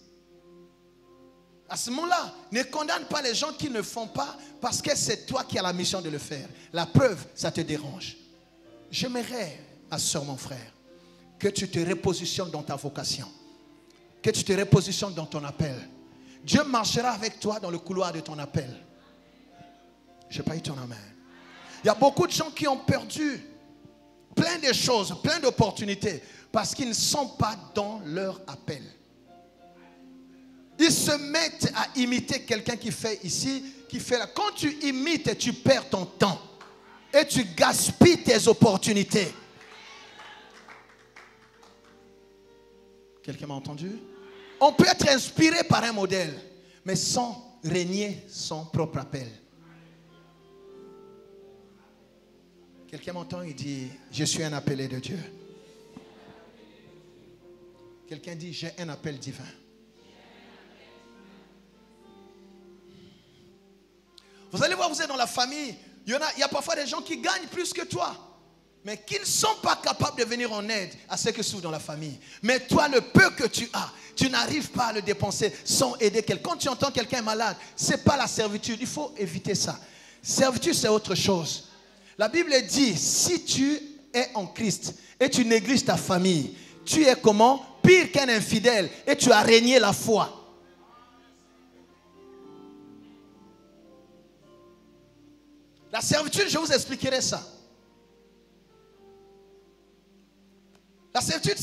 [SPEAKER 1] À ce moment-là, ne condamne pas les gens qui ne font pas parce que c'est toi qui as la mission de le faire. La preuve, ça te dérange. J'aimerais, ma soeur, mon frère, que tu te repositionnes dans ta vocation. Que tu te repositionnes dans ton appel. Dieu marchera avec toi dans le couloir de ton appel. Je n'ai pas eu ton amen. Il y a beaucoup de gens qui ont perdu plein de choses, plein d'opportunités parce qu'ils ne sont pas dans leur appel. Ils se mettent à imiter quelqu'un qui fait ici, qui fait là. Quand tu imites, tu perds ton temps et tu gaspilles tes opportunités. Quelqu'un m'a entendu? On peut être inspiré par un modèle, mais sans régner son propre appel. Quelqu'un m'entend, il dit, je suis un appelé de Dieu. Quelqu'un dit, j'ai un appel divin. Vous allez voir, vous êtes dans la famille, il y a parfois des gens qui gagnent plus que toi, mais qui ne sont pas capables de venir en aide à ceux qui souffrent dans la famille. Mais toi, le peu que tu as, tu n'arrives pas à le dépenser sans aider quelqu'un. Quand tu entends quelqu'un est malade, ce n'est pas la servitude. Il faut éviter ça. Servitude, c'est autre chose. La Bible dit, si tu es en Christ et tu négliges ta famille, tu es comment? Pire qu'un infidèle et tu as régné la foi. La servitude, je vous expliquerai ça. La servitude,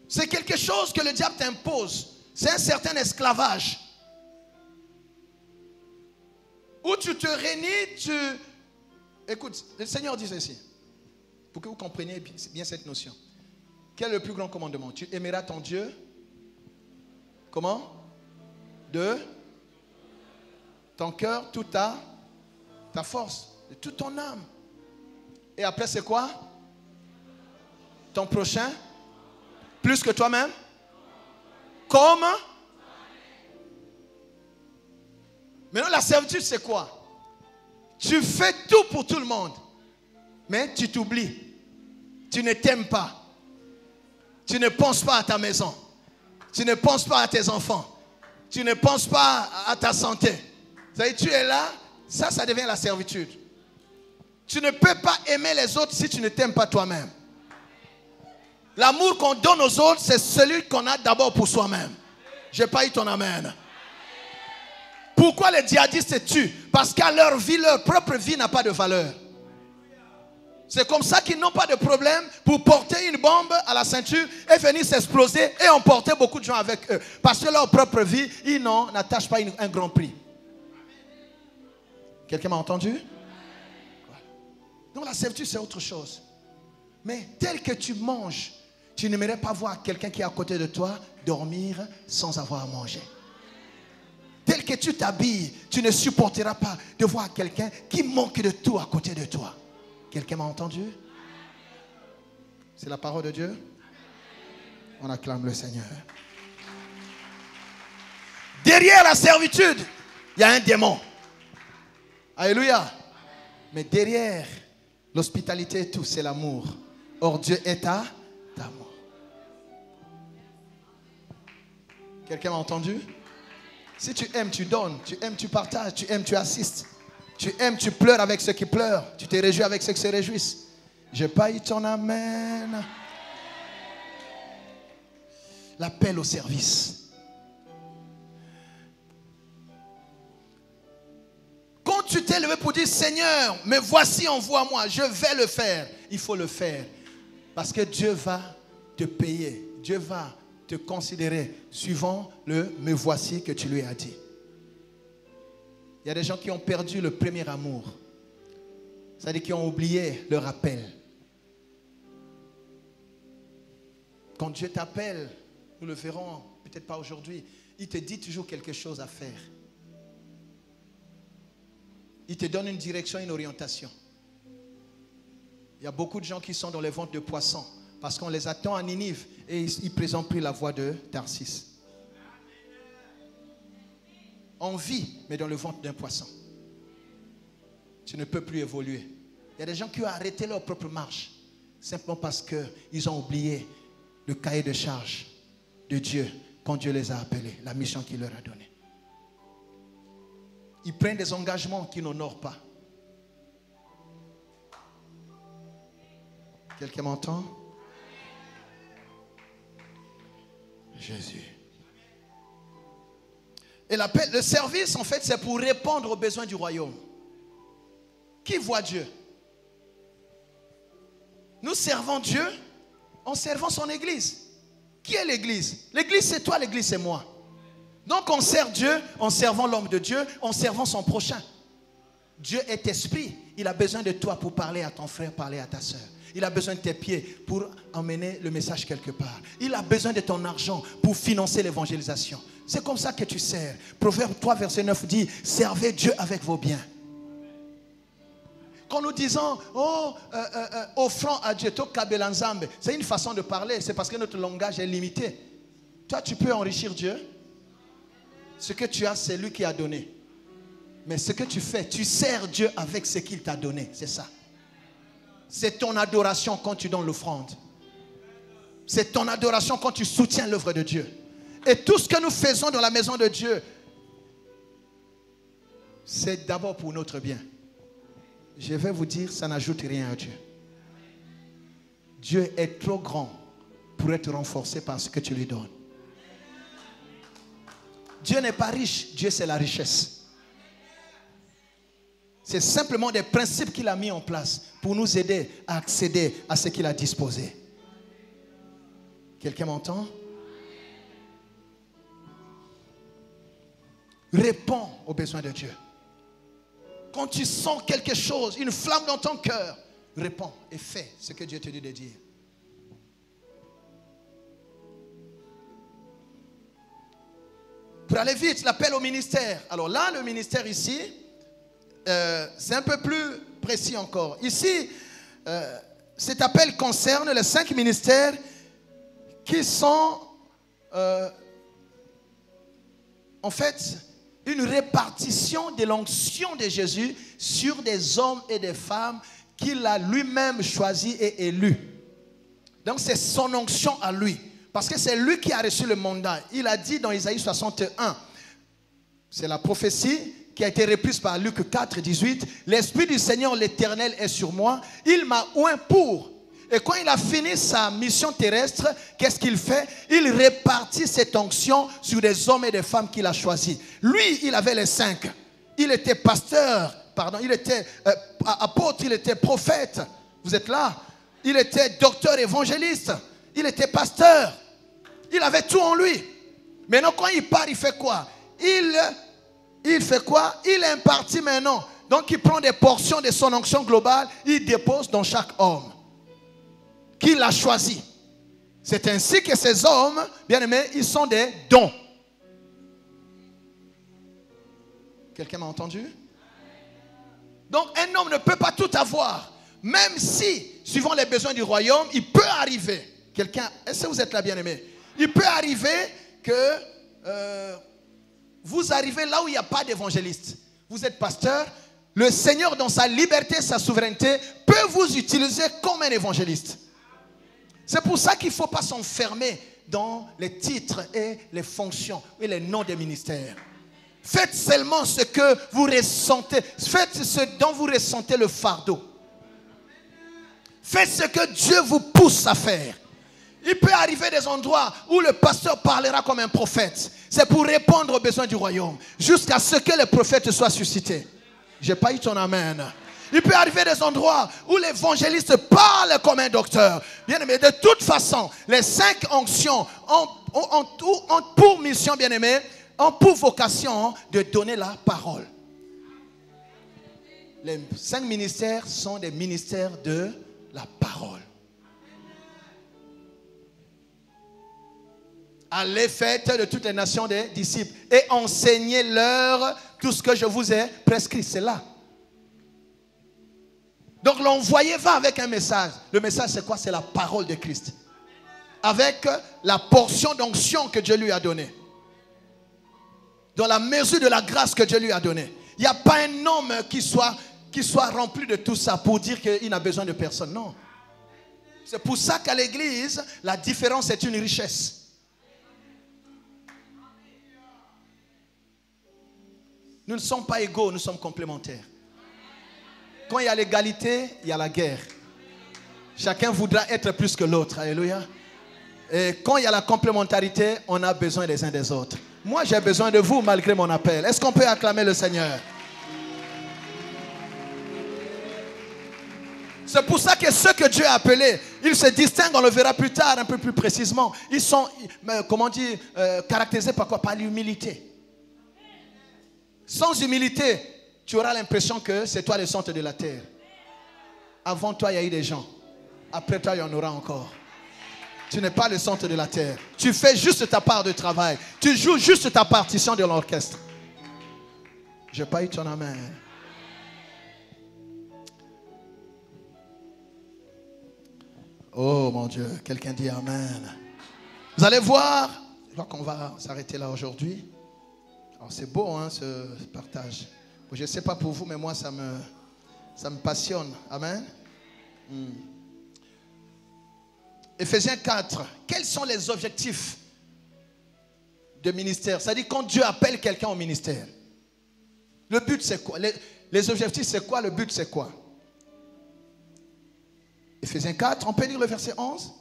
[SPEAKER 1] c'est quelque chose que le diable t'impose. C'est un certain esclavage. Où tu te renies, Écoute, le Seigneur dit ceci, pour que vous compreniez bien cette notion. Quel est le plus grand commandement? Tu aimeras ton Dieu. Comment? De ton cœur, toute ta force, de toute ton âme. Et après, c'est quoi? Ton prochain, plus que toi-même. Comme. Maintenant, la servitude, c'est quoi? Tu fais tout pour tout le monde, mais tu t'oublies. Tu ne t'aimes pas. Tu ne penses pas à ta maison. Tu ne penses pas à tes enfants. Tu ne penses pas à ta santé. C'est-à-dire, tu es là, ça devient la servitude. Tu ne peux pas aimer les autres si tu ne t'aimes pas toi-même. L'amour qu'on donne aux autres, c'est celui qu'on a d'abord pour soi-même. Je n'ai pas eu ton amen. Pourquoi les djihadistes se tuent? Parce qu'à leur vie, leur propre vie n'a pas de valeur. C'est comme ça qu'ils n'ont pas de problème pour porter une bombe à la ceinture et venir s'exploser et emporter beaucoup de gens avec eux. Parce que leur propre vie, ils n'attachent pas un grand prix. Quelqu'un m'a entendu? Voilà. Donc la servitude, c'est autre chose. Mais tel que tu manges, tu n'aimerais pas voir quelqu'un qui est à côté de toi dormir sans avoir à manger. Tel que tu t'habilles, tu ne supporteras pas de voir quelqu'un qui manque de tout à côté de toi. Quelqu'un m'a entendu? C'est la parole de Dieu? On acclame le Seigneur. Derrière la servitude, il y a un démon. Alléluia. Mais derrière l'hospitalité et tout, c'est l'amour. Or Dieu est amour. Quelqu'un m'a entendu? Si tu aimes, tu donnes. Tu aimes, tu partages. Tu aimes, tu assistes. Tu aimes, tu pleures avec ceux qui pleurent. Tu te réjouis avec ceux qui se réjouissent. J'ai pas eu ton amen. L'appel au service. Quand tu t'es levé pour dire Seigneur, me voici, envoie-moi, je vais le faire. Il faut le faire. Parce que Dieu va te payer. Dieu va te considérer suivant le me voici que tu lui as dit. Il y a des gens qui ont perdu le premier amour. C'est-à-dire qui ont oublié leur appel. Quand Dieu t'appelle, nous le verrons peut-être pas aujourd'hui, il te dit toujours quelque chose à faire. Il te donne une direction, une orientation. Il y a beaucoup de gens qui sont dans les ventres de poissons parce qu'on les attend à Ninive et ils ne présentent plus la voie de Tarsis. On vit, mais dans le ventre d'un poisson. Tu ne peux plus évoluer. Il y a des gens qui ont arrêté leur propre marche simplement parce qu'ils ont oublié le cahier de charge de Dieu quand Dieu les a appelés, la mission qu'il leur a donnée. Ils prennent des engagements qui n'honorent pas. Quelqu'un m'entend? Jésus. Et le service, en fait, c'est pour répondre aux besoins du royaume. Qui voit Dieu? Nous servons Dieu en servant son église. Qui est l'église? L'église, c'est toi, l'église, c'est moi. Donc, on sert Dieu en servant l'homme de Dieu, en servant son prochain. Dieu est esprit. Il a besoin de toi pour parler à ton frère, parler à ta soeur. Il a besoin de tes pieds pour emmener le message quelque part. Il a besoin de ton argent pour financer l'évangélisation. C'est comme ça que tu sers. Proverbe 3, verset 9 dit, servez Dieu avec vos biens. Quand nous disons, offrons à Dieu, c'est une façon de parler. C'est parce que notre langage est limité. Toi, tu peux enrichir Dieu. Ce que tu as, c'est lui qui a donné. Mais ce que tu fais, tu sers Dieu avec ce qu'il t'a donné. C'est ça. C'est ton adoration quand tu donnes l'offrande. C'est ton adoration quand tu soutiens l'œuvre de Dieu. Et tout ce que nous faisons dans la maison de Dieu, c'est d'abord pour notre bien. Je vais vous dire, ça n'ajoute rien à Dieu. Dieu est trop grand pour être renforcé par ce que tu lui donnes. Dieu n'est pas riche, Dieu c'est la richesse. C'est simplement des principes qu'il a mis en place pour nous aider à accéder à ce qu'il a disposé. Quelqu'un m'entend? Réponds aux besoins de Dieu. Quand tu sens quelque chose, une flamme dans ton cœur, réponds et fais ce que Dieu te dit de dire. Pour aller vite, l'appel au ministère. Alors là, le ministère ici, c'est un peu plus précis encore. Ici, cet appel concerne les 5 ministères qui sont en fait une répartition de l'onction de Jésus sur des hommes et des femmes qu'il a lui-même choisis et élus. Donc c'est son onction à lui. Parce que c'est lui qui a reçu le mandat. Il a dit dans Isaïe 61, c'est la prophétie qui a été reprise par Luc 4, 18. L'Esprit du Seigneur l'Éternel est sur moi. Il m'a oint pour. Et quand il a fini sa mission terrestre, qu'est-ce qu'il fait? Il répartit cette onction sur des hommes et des femmes qu'il a choisis. Lui, il avait les 5. Il était pasteur, il était apôtre, il était prophète. Vous êtes là? Il était docteur évangéliste. Il était pasteur. Il avait tout en lui. Maintenant, quand il part, il fait quoi? Il fait quoi? Il est imparti maintenant. Donc, il prend des portions de son onction globale. Il dépose dans chaque homme qu'il a choisi. C'est ainsi que ces hommes, bien aimés, ils sont des dons. Quelqu'un m'a entendu? Donc, un homme ne peut pas tout avoir. Même si, suivant les besoins du royaume, il peut arriver. Quelqu'un, est-ce que vous êtes là, bien aimé? Il peut arriver que vous arrivez là où il n'y a pas d'évangéliste. Vous êtes pasteur. Le Seigneur, dans sa liberté, sa souveraineté, peut vous utiliser comme un évangéliste. C'est pour ça qu'il ne faut pas s'enfermer dans les titres et les fonctions et les noms des ministères. Faites seulement ce que vous ressentez. Faites ce dont vous ressentez le fardeau. Faites ce que Dieu vous pousse à faire. Il peut arriver des endroits où le pasteur parlera comme un prophète. C'est pour répondre aux besoins du royaume. Jusqu'à ce que le prophète soit suscité. Je n'ai pas eu ton amen. Il peut arriver des endroits où l'évangéliste parle comme un docteur. Bien aimé, de toute façon, les 5 onctions ont pour mission, bien aimé, ont pour vocation de donner la parole. Les 5 ministères sont des ministères de la parole. Allez, faites de toutes les nations des disciples et enseignez-leur tout ce que je vous ai prescrit. C'est là. Donc l'envoyé va avec un message. Le message c'est quoi? C'est la parole de Christ. Avec la portion d'onction que Dieu lui a donnée. Dans la mesure de la grâce que Dieu lui a donnée. Il n'y a pas un homme qui soit rempli de tout ça pour dire qu'il n'a besoin de personne. Non. C'est pour ça qu'à l'église, la différence est une richesse. Nous ne sommes pas égaux, nous sommes complémentaires. Quand il y a l'égalité, il y a la guerre. Chacun voudra être plus que l'autre. Alléluia. Et quand il y a la complémentarité, on a besoin les uns des autres. Moi, j'ai besoin de vous malgré mon appel. Est-ce qu'on peut acclamer le Seigneur? C'est pour ça que ceux que Dieu a appelés, ils se distinguent, on le verra plus tard, un peu plus précisément. Ils sont, comment dire, caractérisés par quoi? Par l'humilité. Sans humilité, tu auras l'impression que c'est toi le centre de la terre. Avant toi, il y a eu des gens. Après toi, il y en aura encore. Tu n'es pas le centre de la terre. Tu fais juste ta part de travail. Tu joues juste ta partition de l'orchestre. Je n'ai pas eu ton amen. Oh mon Dieu, quelqu'un dit amen. Vous allez voir, je crois qu'on va s'arrêter là aujourd'hui. Alors c'est beau hein, ce partage. Je ne sais pas pour vous, mais moi ça me passionne. Amen. Éphésiens 4. Quels sont les objectifs de ministère? C'est-à-dire quand Dieu appelle quelqu'un au ministère. Le but c'est quoi? Les objectifs c'est quoi? Le but c'est quoi? Éphésiens 4, on peut lire le verset 11.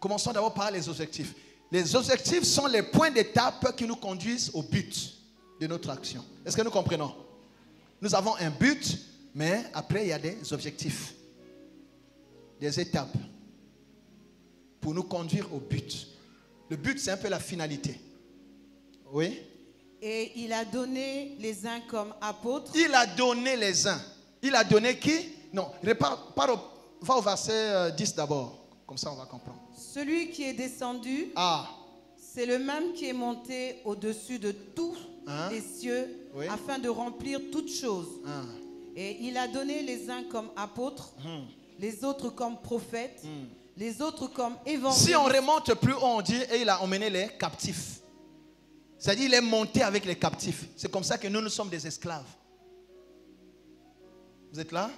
[SPEAKER 1] Commençons d'abord par les objectifs. Les objectifs sont les points d'étape qui nous conduisent au but de notre action. Est-ce que nous comprenons? Nous avons un but, mais après il y a des objectifs. Des étapes pour nous conduire au but. Le but, c'est un peu la finalité. Oui?
[SPEAKER 2] Et il a donné les uns comme apôtres.
[SPEAKER 1] Il a donné les uns. Il a donné qui? Non, va au verset 10 d'abord. Comme ça, on va comprendre.
[SPEAKER 2] Celui qui est descendu, c'est le même qui est monté au-dessus de tous les cieux, oui, afin de remplir toutes choses. Et il a donné les uns comme apôtres, les autres comme prophètes, les autres comme évangélistes. Si on remonte plus haut, on dit, et il a emmené les captifs. C'est-à-dire, il est monté avec les captifs. C'est comme ça que nous sommes des esclaves. Vous êtes là?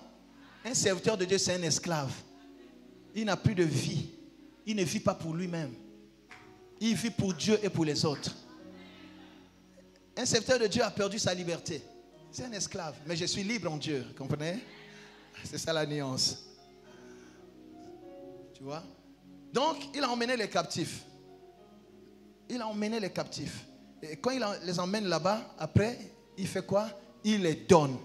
[SPEAKER 2] Un serviteur de Dieu, c'est un esclave. Il n'a plus de vie. Il ne vit pas pour lui-même. Il vit pour Dieu et pour les autres. Un serviteur de Dieu a perdu sa liberté. C'est un esclave. Mais je suis libre en Dieu. Comprenez? C'est ça la nuance. Tu vois? Donc, il a emmené les captifs. Il a emmené les captifs. Et quand il les emmène là-bas, après, il fait quoi? Il les donne.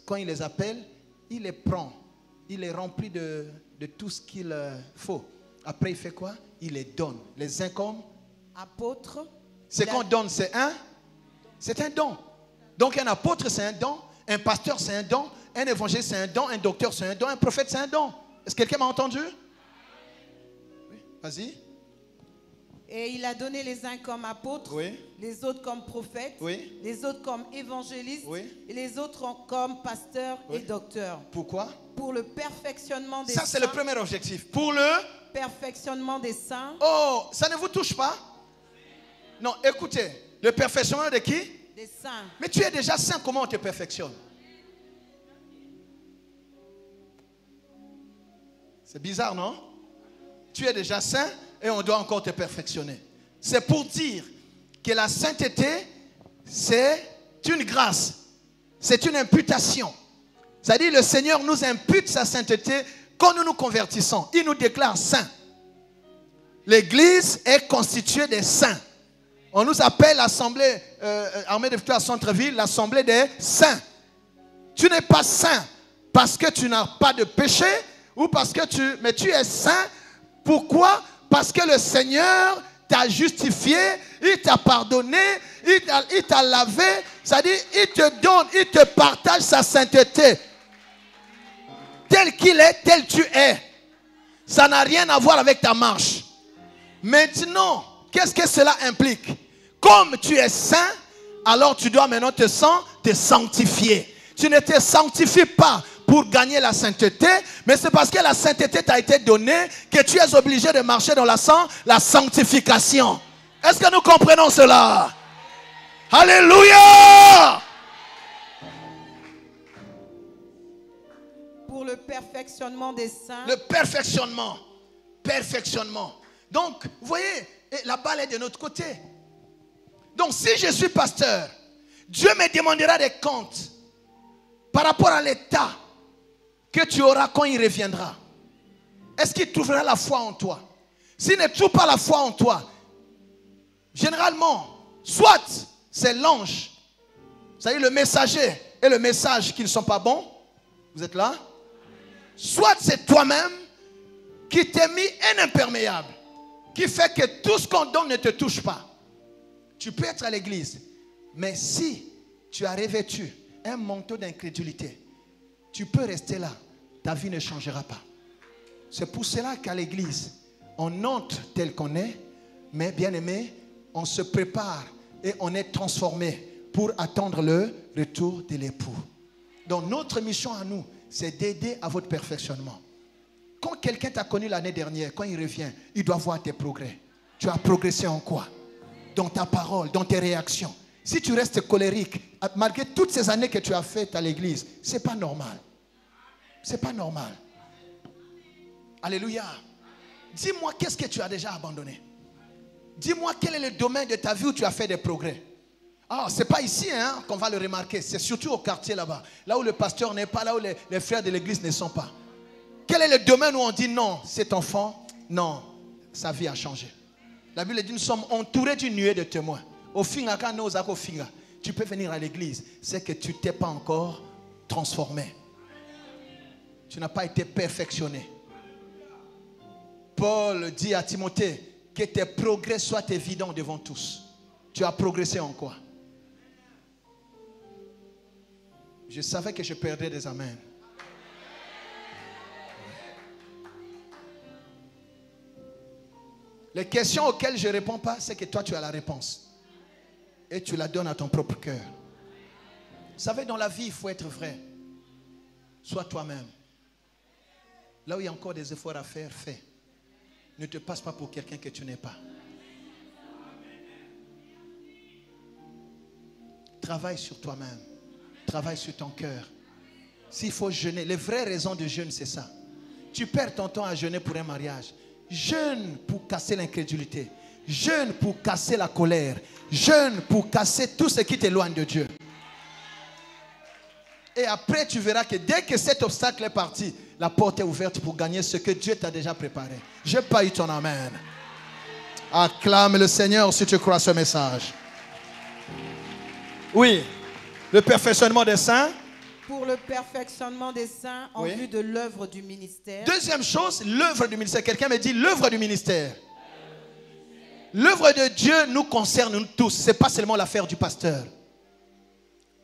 [SPEAKER 2] Quand il les appelle, il les prend
[SPEAKER 1] il est rempli de tout ce qu'il faut. Après, il fait quoi? Il les donne. Les uns comme
[SPEAKER 2] apôtres.
[SPEAKER 1] Ce qu'on donne, c'est un don. Donc un apôtre, c'est un don. Un pasteur, c'est un don. Un évangéliste, c'est un don. Un docteur, c'est un don. Un prophète, c'est un don. Est-ce que quelqu'un m'a entendu? Oui. Vas-y.
[SPEAKER 2] Et il a donné les uns comme apôtres,
[SPEAKER 1] oui,
[SPEAKER 2] les autres comme prophètes,
[SPEAKER 1] oui,
[SPEAKER 2] les autres comme évangélistes,
[SPEAKER 1] oui,
[SPEAKER 2] et les autres comme pasteurs, oui, et docteurs.
[SPEAKER 1] Pourquoi?
[SPEAKER 2] Pour le perfectionnement des saints.
[SPEAKER 1] Ça, c'est le premier objectif. Pour le
[SPEAKER 2] perfectionnement des saints.
[SPEAKER 1] Oh, ça ne vous touche pas? Non, écoutez. Le perfectionnement de qui?
[SPEAKER 2] Des saints.
[SPEAKER 1] Mais tu es déjà saint, comment on te perfectionne? C'est bizarre, non? Tu es déjà saint et on doit encore te perfectionner. C'est pour dire que la sainteté, c'est une grâce. C'est une imputation. C'est-à-dire le Seigneur nous impute sa sainteté quand nous nous convertissons. Il nous déclare saints. L'église est constituée des saints. On nous appelle l'assemblée Armée de Victoire Centre-Ville, l'assemblée des saints. Tu n'es pas saint parce que tu n'as pas de péché ou parce que mais tu es saint. Pourquoi? Parce que le Seigneur t'a justifié, il t'a pardonné, il t'a lavé. C'est-à-dire, il te donne, il te partage sa sainteté. Tel qu'il est, tel tu es. Ça n'a rien à voir avec ta marche. Maintenant, qu'est-ce que cela implique? Comme tu es saint, alors tu dois maintenant te sanctifier. Tu ne te sanctifies pas pour gagner la sainteté, mais c'est parce que la sainteté t'a été donnée que tu es obligé de marcher dans la sanctification. Est-ce que nous comprenons cela? Alléluia!
[SPEAKER 2] Pour le perfectionnement des saints.
[SPEAKER 1] Le perfectionnement. Perfectionnement. Donc, vous voyez, la balle est de notre côté. Donc, si je suis pasteur, Dieu me demandera des comptes par rapport à l'état que tu auras quand il reviendra. Est-ce qu'il trouvera la foi en toi? S'il ne trouve pas la foi en toi, généralement, soit c'est l'ange, c'est-à-dire le messager et le message qui ne sont pas bons. Vous êtes là? Soit c'est toi-même qui t'es mis un imperméable, qui fait que tout ce qu'on donne ne te touche pas. Tu peux être à l'église, mais si tu as revêtu un manteau d'incrédulité, tu peux rester là. Ta vie ne changera pas. C'est pour cela qu'à l'église, on entre tel qu'on est, mais bien aimé, on se prépare et on est transformé pour attendre le retour de l'époux. Donc notre mission à nous, c'est d'aider à votre perfectionnement. Quand quelqu'un t'a connu l'année dernière, quand il revient, il doit voir tes progrès. Tu as progressé en quoi? Dans ta parole, dans tes réactions. Si tu restes colérique, malgré toutes ces années que tu as faites à l'église, ce n'est pas normal. Ce n'est pas normal. Alléluia. Dis-moi, qu'est-ce que tu as déjà abandonné? Dis-moi, quel est le domaine de ta vie où tu as fait des progrès? Ah, ce n'est pas ici qu'on va le remarquer. C'est surtout au quartier là-bas. Là où le pasteur n'est pas, là où les frères de l'église ne sont pas. Quel est le domaine où on dit non, cet enfant, non, sa vie a changé. La Bible dit, nous sommes entourés d'une nuée de témoins. Tu peux venir à l'église, c'est que tu ne t'es pas encore transformé. Tu n'as pas été perfectionné. Paul dit à Timothée que tes progrès soient évidents devant tous. Tu as progressé en quoi? Je savais que je perdrais des amens. Les questions auxquelles je ne réponds pas, c'est que toi tu as la réponse. Et tu la donnes à ton propre cœur. Vous savez, dans la vie, il faut être vrai. Sois toi-même. Là où il y a encore des efforts à faire, fais. Ne te passe pas pour quelqu'un que tu n'es pas. Travaille sur toi-même. Travaille sur ton cœur. S'il faut jeûner, les vraies raisons de jeûne, c'est ça. Tu perds ton temps à jeûner pour un mariage. Jeûne pour casser l'incrédulité. Jeûne pour casser la colère. Jeûne pour casser tout ce qui t'éloigne de Dieu. Et après, tu verras que dès que cet obstacle est parti, la porte est ouverte pour gagner ce que Dieu t'a déjà préparé. Je n'ai pas eu ton amen. Acclame le Seigneur si tu crois ce message. Oui, le perfectionnement des saints.
[SPEAKER 2] pour le perfectionnement des saints en
[SPEAKER 1] Oui.
[SPEAKER 2] vue de l'œuvre du ministère.
[SPEAKER 1] Deuxième chose, l'œuvre du ministère. Quelqu'un me dit l'œuvre du ministère. L'œuvre de Dieu nous concerne nous tous. Ce n'est pas seulement l'affaire du pasteur.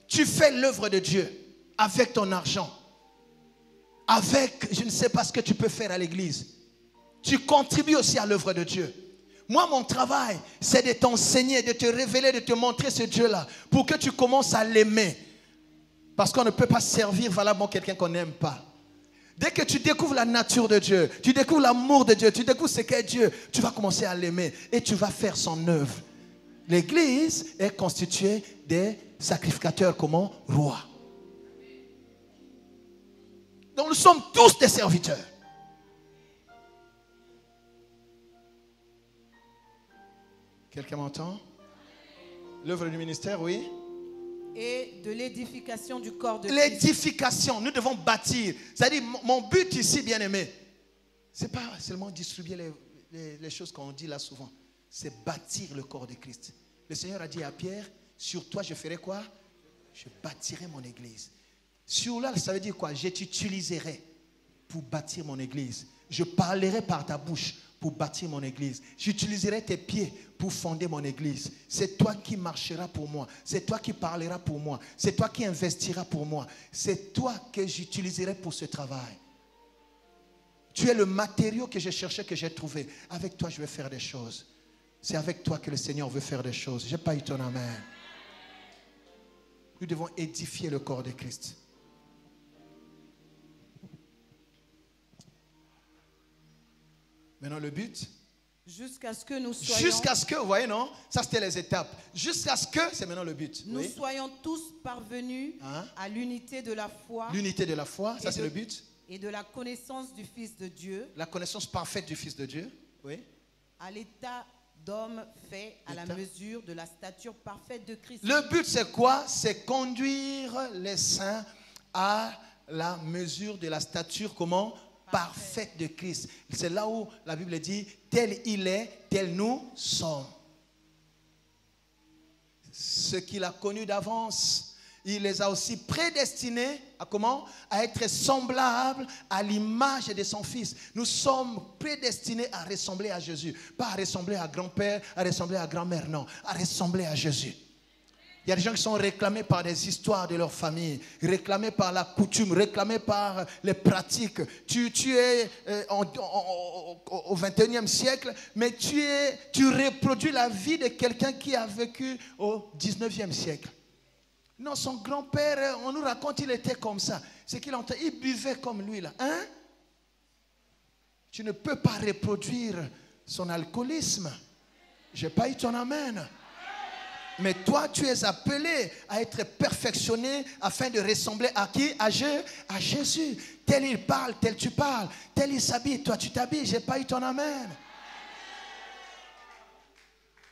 [SPEAKER 1] Tu fais l'œuvre de Dieu avec ton argent. Avec, je ne sais pas ce que tu peux faire à l'église. Tu contribues aussi à l'œuvre de Dieu. Moi, mon travail, c'est de t'enseigner, de te révéler, de te montrer ce Dieu-là pour que tu commences à l'aimer. Parce qu'on ne peut pas servir valablement quelqu'un qu'on n'aime pas. Dès que tu découvres la nature de Dieu, tu découvres l'amour de Dieu, tu découvres ce qu'est Dieu, tu vas commencer à l'aimer et tu vas faire son œuvre. L'église est constituée des sacrificateurs comment? Rois. Donc nous sommes tous des serviteurs. Quelqu'un m'entend? L'œuvre du ministère, oui.
[SPEAKER 2] Et de l'édification du corps de Christ.
[SPEAKER 1] L'édification, nous devons bâtir. C'est-à-dire, mon but ici, bien aimé, ce n'est pas seulement distribuer les choses qu'on dit là souvent. C'est bâtir le corps de Christ. Le Seigneur a dit à Pierre, sur toi je ferai quoi? Je bâtirai mon église. Sur là, ça veut dire quoi? Je t'utiliserai pour bâtir mon église. Je parlerai par ta bouche pour bâtir mon église. J'utiliserai tes pieds pour fonder mon église. C'est toi qui marcheras pour moi. C'est toi qui parleras pour moi. C'est toi qui investiras pour moi. C'est toi que j'utiliserai pour ce travail. Tu es le matériau que j'ai cherché, que j'ai trouvé. Avec toi, je vais faire des choses. C'est avec toi que le Seigneur veut faire des choses. Je n'ai pas eu ton amen. Nous devons édifier le corps de Christ. Maintenant, le but,
[SPEAKER 2] jusqu'à ce que nous soyons...
[SPEAKER 1] jusqu'à ce que, vous voyez, non? Ça, c'était les étapes. Jusqu'à ce que, c'est maintenant le but.
[SPEAKER 2] Nous
[SPEAKER 1] Oui?
[SPEAKER 2] soyons tous parvenus à l'unité de la foi.
[SPEAKER 1] L'unité de la foi, ça c'est le but.
[SPEAKER 2] Et de la connaissance du Fils de Dieu.
[SPEAKER 1] La connaissance parfaite du Fils de Dieu. Oui.
[SPEAKER 2] À l'état d'homme fait à la mesure de la stature parfaite de Christ.
[SPEAKER 1] Le but, c'est quoi? C'est conduire les saints à la mesure de la stature, comment? Parfaite de Christ. C'est là où la Bible dit, tel il est, tel nous sommes. Ce qu'il a connu d'avance, il les a aussi prédestinés à comment? À être semblables à l'image de son Fils. Nous sommes prédestinés à ressembler à Jésus. Pas à ressembler à grand-père, à ressembler à grand-mère, non. À ressembler à Jésus. Il y a des gens qui sont réclamés par des histoires de leur famille, réclamés par la coutume, réclamés par les pratiques. Tu es au 21e siècle, mais tu reproduis la vie de quelqu'un qui a vécu au 19e siècle. Non, son grand-père, on nous raconte, il était comme ça. C'est qu'il entend, il buvait comme lui là. Hein? Tu ne peux pas reproduire son alcoolisme. Je n'ai pas eu ton amen. Mais toi, tu es appelé à être perfectionné afin de ressembler à qui? À Jésus. Tel il parle, tel tu parles. Tel il s'habille, toi tu t'habilles. Je n'ai pas eu ton amen.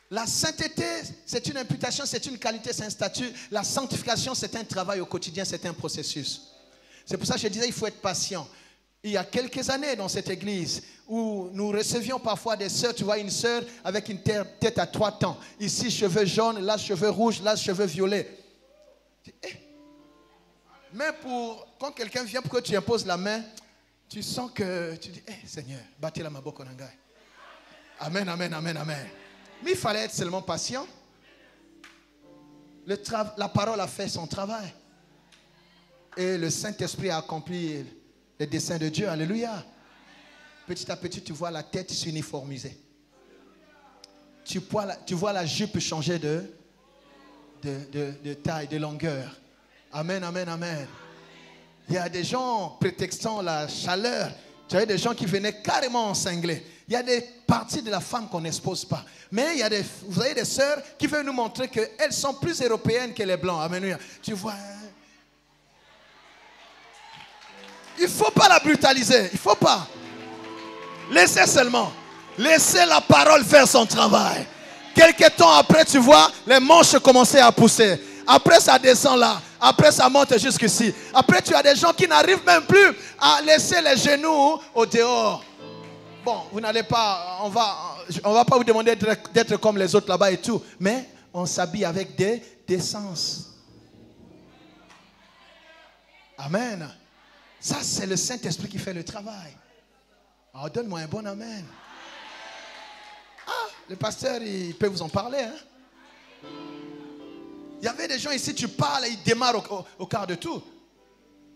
[SPEAKER 1] La sainteté, c'est une imputation, c'est une qualité, c'est un statut. La sanctification, c'est un travail au quotidien, c'est un processus. C'est pour ça que je disais, il faut être patient. Il y a quelques années dans cette église où nous recevions parfois des sœurs, tu vois une sœur avec une tête à 3 temps. Ici, cheveux jaunes, là, cheveux rouges, là, cheveux violets. Mais quand quelqu'un vient pour que tu imposes la main, tu sens que tu dis, Seigneur, battez la maboko nangai. Amen, amen, amen, amen. Mais il fallait être seulement patient. La parole a fait son travail. Et le Saint-Esprit a accompli les desseins de Dieu. Alléluia. Petit à petit, tu vois la tête s'uniformiser. Tu vois la jupe changer de taille, de longueur. Amen, amen, amen. Il y a des gens prétextant la chaleur. Tu as des gens qui venaient carrément en cinglé. Il y a des parties de la femme qu'on n'expose pas. Mais vous avez des sœurs qui veulent nous montrer qu'elles sont plus européennes que les blancs. Amen. Tu vois. Il ne faut pas la brutaliser. Il ne faut pas. Laissez seulement. Laissez la parole faire son travail. Quelques temps après, tu vois, les manches commençaient à pousser. Après, ça descend là. Après, ça monte jusqu'ici. Après, tu as des gens qui n'arrivent même plus à laisser les genoux au dehors. Bon, vous n'allez pas, on va pas vous demander d'être comme les autres là-bas et tout. Mais on s'habille avec des décences. Amen. Ça, c'est le Saint-Esprit qui fait le travail. Alors, donne-moi un bon amen. Ah, le pasteur, il peut vous en parler. Hein? Il y avait des gens ici, tu parles et ils démarrent au quart de tour.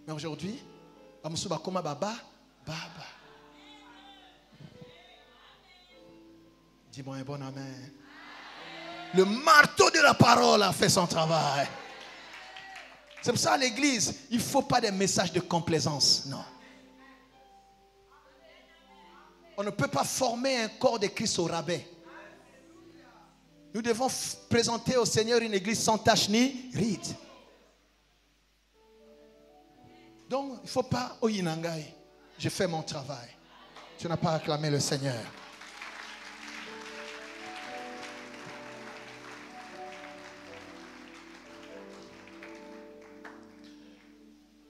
[SPEAKER 1] Mais aujourd'hui, dis-moi un bon amen. Le marteau de la parole a fait son travail. C'est pour ça à l'église, il ne faut pas des messages de complaisance. Non. On ne peut pas former un corps de Christ au rabais. Nous devons présenter au Seigneur une église sans tache ni ride. Donc, il ne faut pas, oh Yinangai, je fais mon travail. Tu n'as pas acclamé le Seigneur.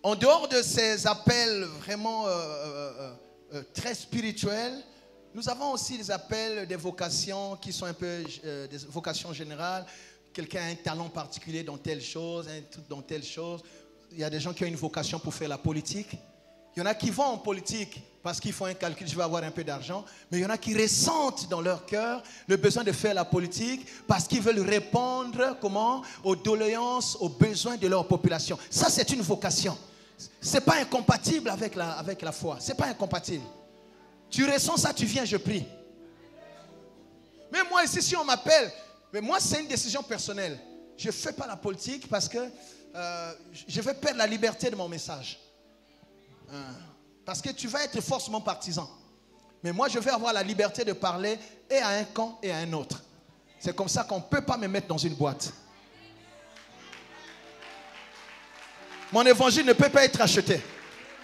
[SPEAKER 1] En dehors de ces appels vraiment très spirituels, nous avons aussi des appels, des vocations qui sont un peu des vocations générales. Quelqu'un a un talent particulier dans telle chose, un truc dans telle chose. Il y a des gens qui ont une vocation pour faire la politique. Il y en a qui vont en politique parce qu'ils font un calcul, je vais avoir un peu d'argent. Mais il y en a qui ressentent dans leur cœur le besoin de faire la politique parce qu'ils veulent répondre aux doléances, aux besoins de leur population. Ça, c'est une vocation. Ce n'est pas incompatible avec la foi. Ce n'est pas incompatible. Tu ressens ça, tu viens, je prie. Mais moi ici, si on m'appelle, mais moi c'est une décision personnelle. Je ne fais pas la politique parce que je vais perdre la liberté de mon message. Parce que tu vas être forcément partisan. Mais moi je vais avoir la liberté de parler et à un camp et à un autre. C'est comme ça qu'on ne peut pas me mettre dans une boîte. Mon évangile ne peut pas être acheté.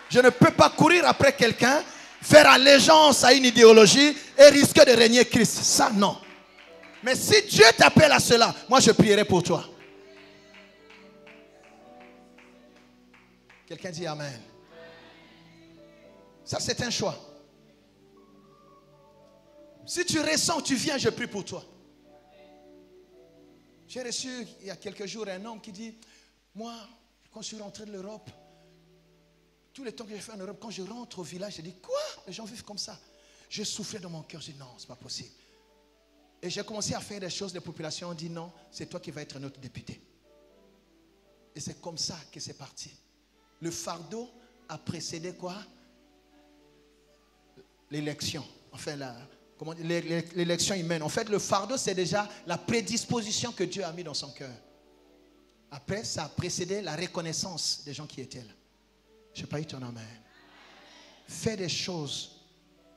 [SPEAKER 1] Je ne peux pas courir après quelqu'un, faire allégeance à une idéologie et risquer de régner Christ. Ça, non. Mais si Dieu t'appelle à cela, moi je prierai pour toi. Quelqu'un dit Amen. Ça, c'est un choix. Si tu ressens, tu viens, je prie pour toi. J'ai reçu il y a quelques jours un homme qui dit, moi, quand je suis rentré de l'Europe, tous les temps que j'ai fait en Europe, quand je rentre au village, je dis, quoi? Les gens vivent comme ça. Je souffrais dans mon cœur, je dis, non, c'est pas possible. Et j'ai commencé à faire des choses, les populations ont dit, non, c'est toi qui vas être notre député. Et c'est comme ça que c'est parti. Le fardeau a précédé quoi? L'élection. Enfin, l'élection humaine. En fait, le fardeau, c'est déjà la prédisposition que Dieu a mis dans son cœur. Après, ça a précédé la reconnaissance des gens qui étaient là. Je n'ai pas eu ton amen. Fais des choses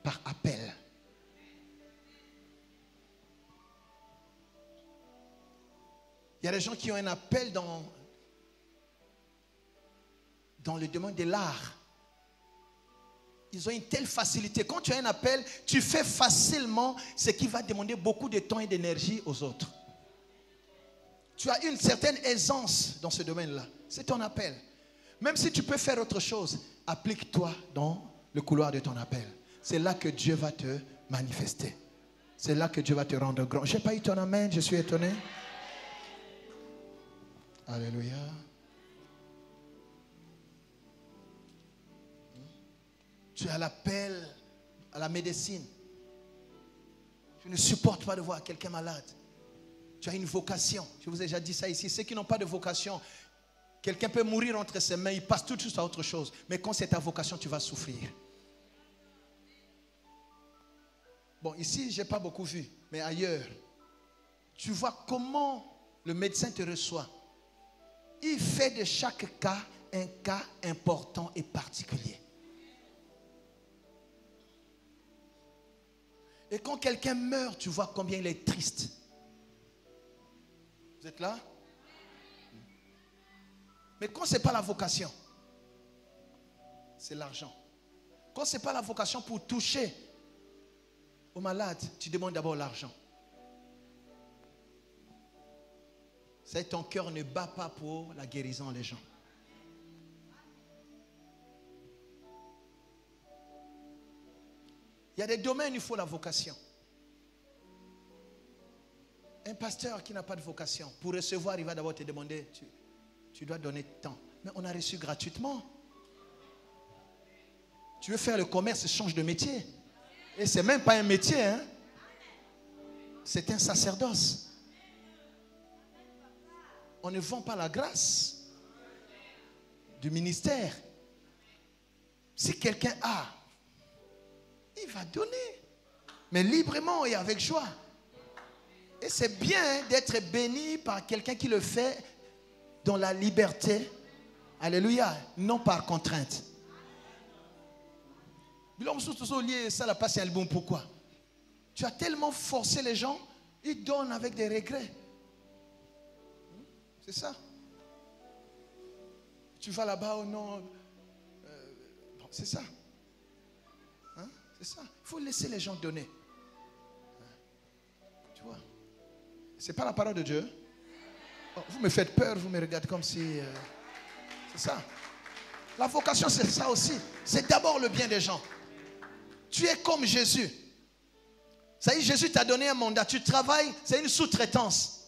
[SPEAKER 1] par appel. Il y a des gens qui ont un appel dans le domaine de l'art. Ils ont une telle facilité. Quand tu as un appel, tu fais facilement ce qui va demander beaucoup de temps et d'énergie aux autres. Tu as une certaine aisance dans ce domaine-là. C'est ton appel. Même si tu peux faire autre chose, applique-toi dans le couloir de ton appel. C'est là que Dieu va te manifester. C'est là que Dieu va te rendre grand. Je n'ai pas eu ton amen, je suis étonné. Alléluia. Tu as l'appel à la médecine. Tu ne supportes pas de voir quelqu'un malade. Tu as une vocation. Je vous ai déjà dit ça ici. Ceux qui n'ont pas de vocation, quelqu'un peut mourir entre ses mains, il passe tout de suite à autre chose. Mais quand c'est ta vocation, tu vas souffrir. Bon, ici, je n'ai pas beaucoup vu, mais ailleurs, tu vois comment le médecin te reçoit. Il fait de chaque cas un cas important et particulier. Et quand quelqu'un meurt, tu vois combien il est triste. Vous êtes là? Mais quand ce n'est pas la vocation, c'est l'argent. Quand ce n'est pas la vocation pour toucher aux malades, tu demandes d'abord l'argent. C'est ton cœur ne bat pas pour la guérison des gens. Il y a des domaines où il faut la vocation. Un pasteur qui n'a pas de vocation, pour recevoir, il va d'abord te demander, tu dois donner tant. Mais on a reçu gratuitement. Tu veux faire le commerce, change de métier. Et c'est même pas un métier, hein. C'est un sacerdoce. On ne vend pas la grâce du ministère. Si quelqu'un a, il va donner. Mais librement et avec joie. Et c'est bien d'être béni par quelqu'un qui le fait dans la liberté. Alléluia. Non par contrainte. Pourquoi? Tu as tellement forcé les gens, ils donnent avec des regrets. C'est ça. Tu vas là-bas ou non? Bon, c'est ça. Hein? C'est ça. Il faut laisser les gens donner. Tu vois? C'est pas la parole de Dieu. Oh, vous me faites peur, vous me regardez comme si... c'est ça. La vocation, c'est ça aussi. C'est d'abord le bien des gens. Tu es comme Jésus. Ça y est, Jésus t'a donné un mandat. Tu travailles, c'est une sous-traitance.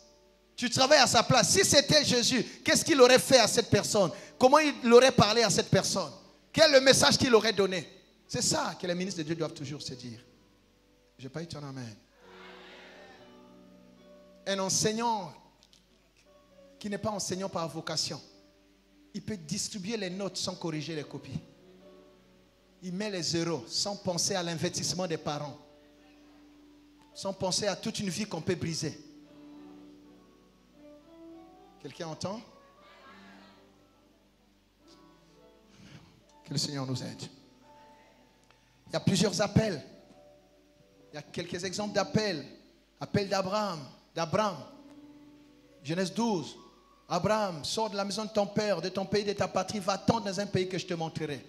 [SPEAKER 1] Tu travailles à sa place. Si c'était Jésus, qu'est-ce qu'il aurait fait à cette personne? Comment il aurait parlé à cette personne? Quel est le message qu'il aurait donné? C'est ça que les ministres de Dieu doivent toujours se dire. Je n'ai pas eu ton amen. Un enseignant qui n'est pas enseignant par vocation, il peut distribuer les notes sans corriger les copies. Il met les euros sans penser à l'investissement des parents. Sans penser à toute une vie qu'on peut briser. Quelqu'un entend? Que le Seigneur nous aide. Il y a plusieurs appels. Il y a quelques exemples d'appels. Appel d'Abraham. Genèse 12. Abraham, sors de la maison de ton père, de ton pays, de ta patrie, va-t'en dans un pays que je te montrerai.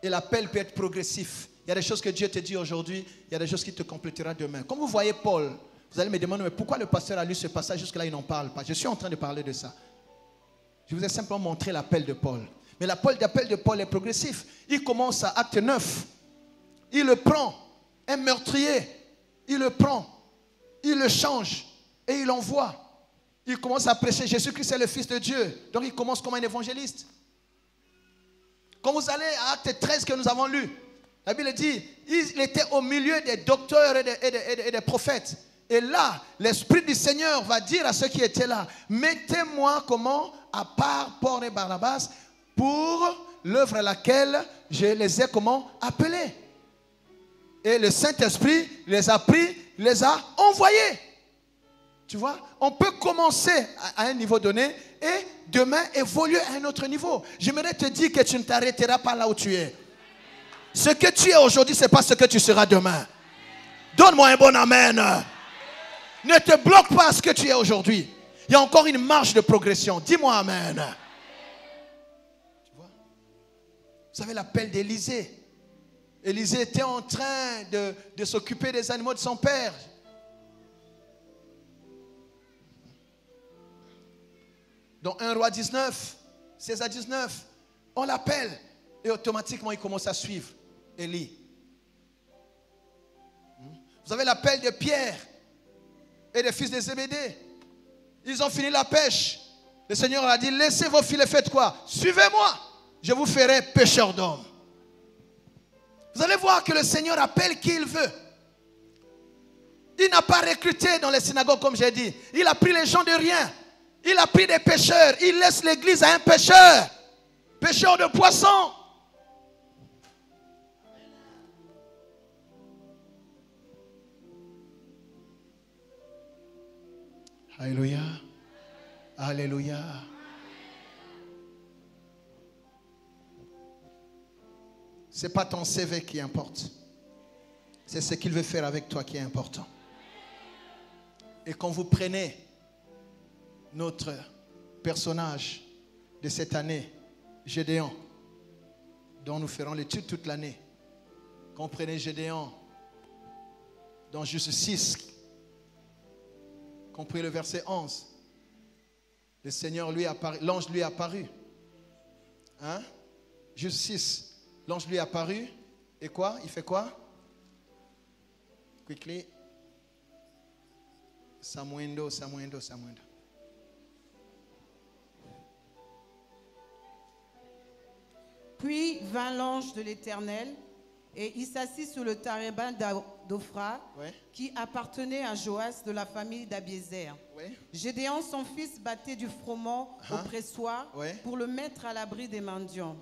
[SPEAKER 1] Et l'appel peut être progressif. Il y a des choses que Dieu te dit aujourd'hui, il y a des choses qui te complétera demain. Comme vous voyez Paul, vous allez me demander, mais pourquoi le pasteur a lu ce passage jusque-là, il n'en parle pas? Je suis en train de parler de ça. Je vous ai simplement montré l'appel de Paul. Mais l'appel de Paul est progressif. Il commence à acte 9. Il le prend, un meurtrier. Il le prend, il le change et il l'envoie. Il commence à prêcher Jésus-Christ est le Fils de Dieu. Donc il commence comme un évangéliste. Quand vous allez à acte 13 que nous avons lu, la Bible dit, il était au milieu des docteurs et des prophètes. Et là, l'Esprit du Seigneur va dire à ceux qui étaient là, mettez-moi comment à part Paul et Barnabas pour l'œuvre à laquelle je les ai comment appelés. Et le Saint-Esprit les a pris, les a envoyés. Tu vois, on peut commencer à un niveau donné et demain évoluer à un autre niveau. J'aimerais te dire que tu ne t'arrêteras pas là où tu es. Ce que tu es aujourd'hui, ce n'est pas ce que tu seras demain. Donne-moi un bon amen. Ne te bloque pas à ce que tu es aujourd'hui. Il y a encore une marge de progression. Dis-moi amen. Tu vois? Vous savez l'appel d'Élisée. Élisée était en train de s'occuper des animaux de son père. Dans 1 Roi 19, 16 à 19, on l'appelle et automatiquement il commence à suivre Élie. Vous avez l'appel de Pierre et des fils de Zébédée. Ils ont fini la pêche. Le Seigneur a dit, laissez vos filets, faites quoi? Suivez-moi, je vous ferai pêcheurs d'hommes. Vous allez voir que le Seigneur appelle qui il veut. Il n'a pas recruté dans les synagogues comme j'ai dit. Il a pris les gens de rien. Il a pris des pêcheurs. Il laisse l'église à un pêcheur. Pêcheur de poissons. Alléluia. Alléluia. Ce n'est pas ton CV qui importe. C'est ce qu'il veut faire avec toi qui est important. Et quand vous prenez notre personnage de cette année, Gédéon, dont nous ferons l'étude toute l'année. Quand vous prenez Gédéon, dans juste 6, compris le verset 11, le Seigneur lui apparu, l'ange lui est apparu. Hein? Juste 6, l'ange lui est apparu. Et quoi? Il fait quoi? Quickly. Samuendo.
[SPEAKER 2] Puis vint l'ange de l'Éternel, et il s'assit sur le térébinthe d'Ophra, qui appartenait à Joas de la famille d'Abiézer. Gédéon, son fils, battait du froment au pressoir pour le mettre à l'abri des mendiants.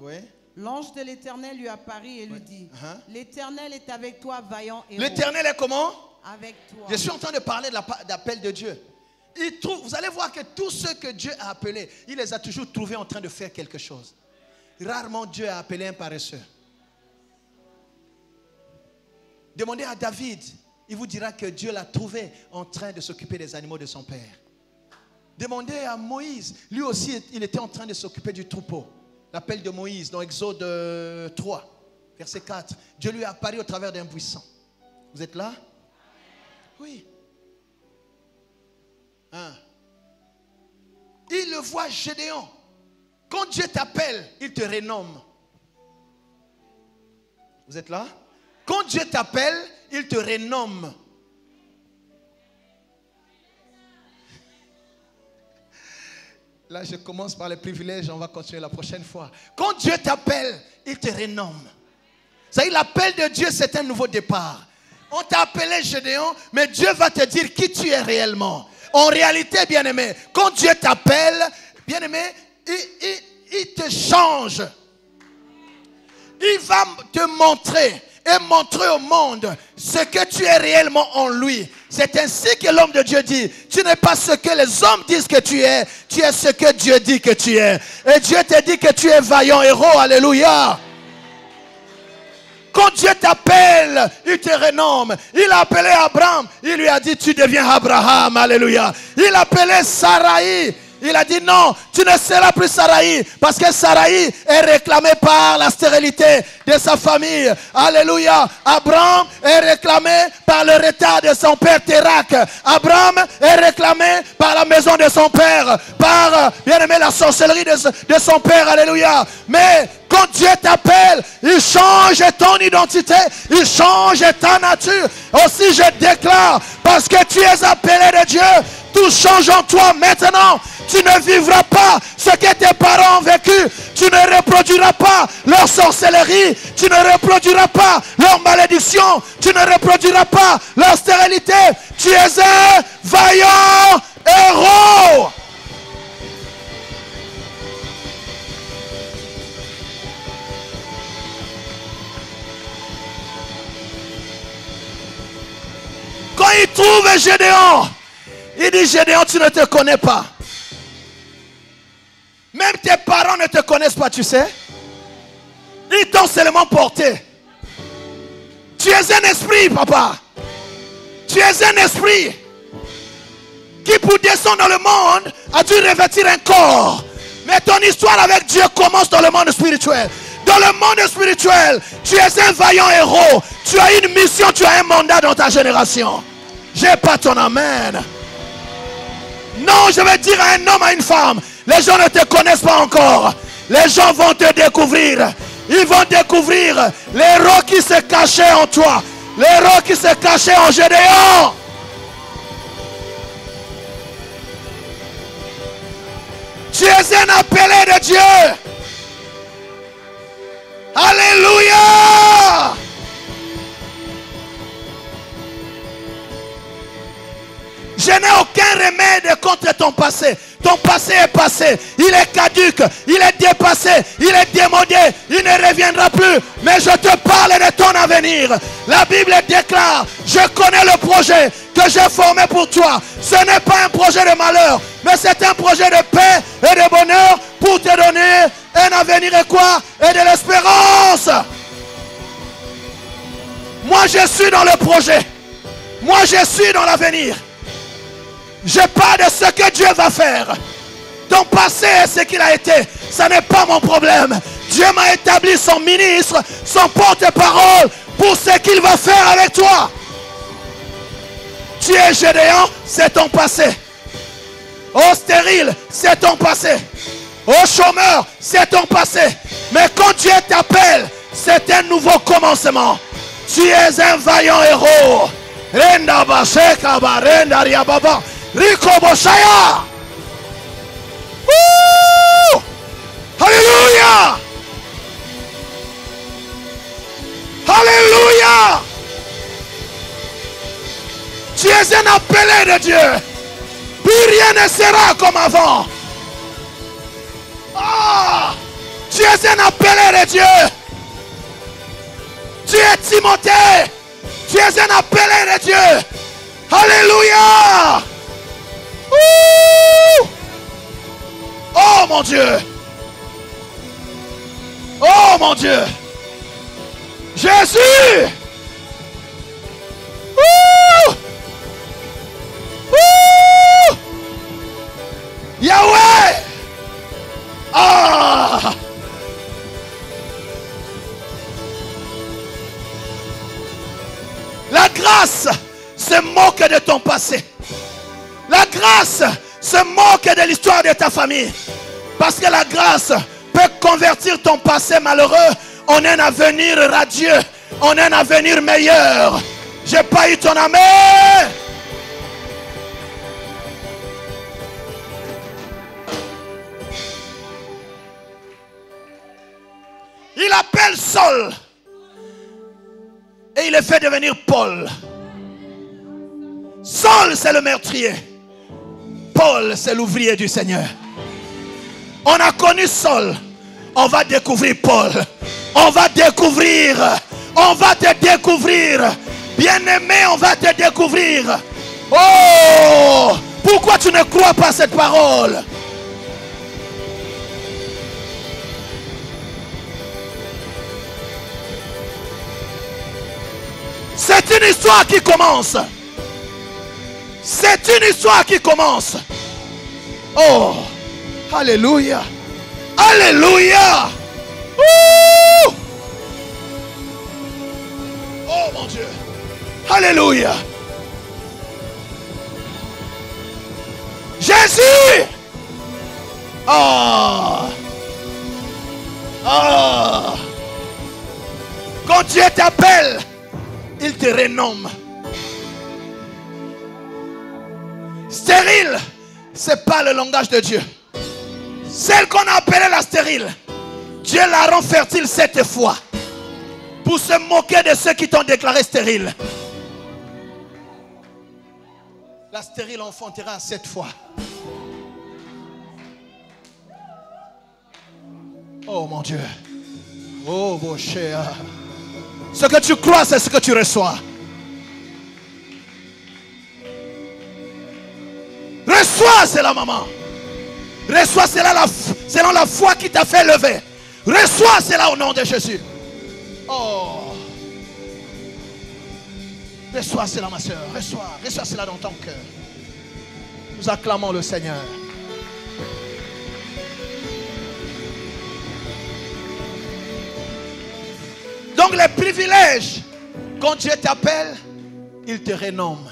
[SPEAKER 2] L'ange de l'Éternel lui apparut et lui dit, l'Éternel est avec toi, vaillant héros.
[SPEAKER 1] L'Éternel est comment?
[SPEAKER 2] Avec toi.
[SPEAKER 1] Je suis en train de parler de l'appel de Dieu. Vous allez voir que tous ceux que Dieu a appelés, il les a toujours trouvés en train de faire quelque chose. Rarement Dieu a appelé un paresseux. Demandez à David, il vous dira que Dieu l'a trouvé en train de s'occuper des animaux de son père. Demandez à Moïse, lui aussi il était en train de s'occuper du troupeau. L'appel de Moïse dans Exode 3, verset 4. Dieu lui a apparu au travers d'un buisson. Vous êtes là? Oui. Il le voit Gédéon. Quand Dieu t'appelle, il te renomme. Vous êtes là? Quand Dieu t'appelle, il te renomme. Là, je commence par les privilèges, on va continuer la prochaine fois. Quand Dieu t'appelle, il te renomme. Ça y est, l'appel de Dieu, c'est un nouveau départ. On t'a appelé Gédéon, mais Dieu va te dire qui tu es réellement. En réalité, bien-aimé, quand Dieu t'appelle, bien-aimé, il te change. Il va te montrer et montrer au monde ce que tu es réellement en lui. C'est ainsi que l'homme de Dieu dit, tu n'es pas ce que les hommes disent que tu es ce que Dieu dit que tu es. Et Dieu te dit que tu es vaillant héros, alléluia. Quand Dieu t'appelle, il te renomme. Il a appelé Abraham, il lui a dit tu deviens Abraham, alléluia. Il a appelé Saraï. Il a dit non, tu ne seras plus Saraï, parce que Saraï est réclamé par la stérilité de sa famille. Alléluia. Abraham est réclamé par le retard de son père Térak. Abraham est réclamé par la maison de son père, par, bien aimé, la sorcellerie de son père. Alléluia. Mais quand Dieu t'appelle, il change ton identité, il change ta nature. Aussi je déclare, parce que tu es appelé de Dieu, tout change en toi maintenant. Tu ne vivras pas ce que tes parents ont vécu. Tu ne reproduiras pas leur sorcellerie. Tu ne reproduiras pas leur malédiction. Tu ne reproduiras pas leur stérilité. Tu es un vaillant héros. Quand il trouve Gédéon, il dit Gédéon, tu ne te connais pas. Même tes parents ne te connaissent pas, tu sais. Ils t'ont seulement porté. Tu es un esprit, papa. Tu es un esprit qui, pour descendre dans le monde, a dû revêtir un corps. Mais ton histoire avec Dieu commence dans le monde spirituel. Dans le monde spirituel, tu es un vaillant héros. Tu as une mission, tu as un mandat dans ta génération. J'ai pas ton amen. Non, je vais dire à un homme, à une femme, les gens ne te connaissent pas encore. Les gens vont te découvrir. Ils vont découvrir l'héros qui se cachait en toi. L'héros qui se cachait en Gédéon. Tu es un appelé de Dieu. Alléluia. Je n'ai aucun remède contre ton passé. Ton passé est passé. Il est caduque. Il est dépassé. Il est démodé. Il ne reviendra plus. Mais je te parle de ton avenir. La Bible déclare, je connais le projet que j'ai formé pour toi. Ce n'est pas un projet de malheur, mais c'est un projet de paix et de bonheur pour te donner un avenir et quoi? Et de l'espérance. Moi, je suis dans le projet. Moi, je suis dans l'avenir. Je parle de ce que Dieu va faire. Ton passé est ce qu'il a été. Ce n'est pas mon problème. Dieu m'a établi son ministre, son porte-parole pour ce qu'il va faire avec toi. Tu es Gédéon, c'est ton passé. Oh stérile, c'est ton passé. Oh chômeur, c'est ton passé. Mais quand Dieu t'appelle, c'est un nouveau commencement. Tu es un vaillant héros. Renda baseka barenda riababa. Rico Boshaya. Alléluia. Alléluia. Tu es un appelé de Dieu. Plus rien ne sera comme avant. Oh, tu es un appelé de Dieu. Tu es Timothée. Tu es un appelé de Dieu. Alléluia. Oh mon Dieu. Oh mon Dieu. Jésus. Yahweh. Ah. La grâce se moque de ton passé. La grâce se moque de l'histoire de ta famille. Parce que la grâce peut convertir ton passé malheureux en un avenir radieux, en un avenir meilleur. J'ai pas eu ton amen. Il appelle Saul et il le fait devenir Paul. Saul, c'est le meurtrier. Paul, c'est l'ouvrier du Seigneur. On a connu Saul. On va découvrir Paul. On va découvrir. On va te découvrir. Bien-aimé, on va te découvrir. Oh! Pourquoi tu ne crois pas cette parole? C'est une histoire qui commence. C'est une histoire qui commence. Oh, alléluia. Alléluia. Ouh. Oh mon Dieu. Alléluia. Jésus. Oh. Oh. Quand Dieu t'appelle, il te renomme. Stérile, c'est pas le langage de Dieu. Celle qu'on a appelée la stérile, Dieu la rend fertile 7 fois pour se moquer de ceux qui t'ont déclaré stérile. La stérile enfantera 7 fois. Oh mon Dieu. Oh mon cher. Ce que tu crois, c'est ce que tu reçois. Reçois cela, maman. Reçois cela selon la foi qui t'a fait lever. Reçois cela au nom de Jésus. Oh. Reçois cela, ma soeur. Reçois cela dans ton cœur. Nous acclamons le Seigneur. Donc les privilèges, quand Dieu t'appelle, il te renomme.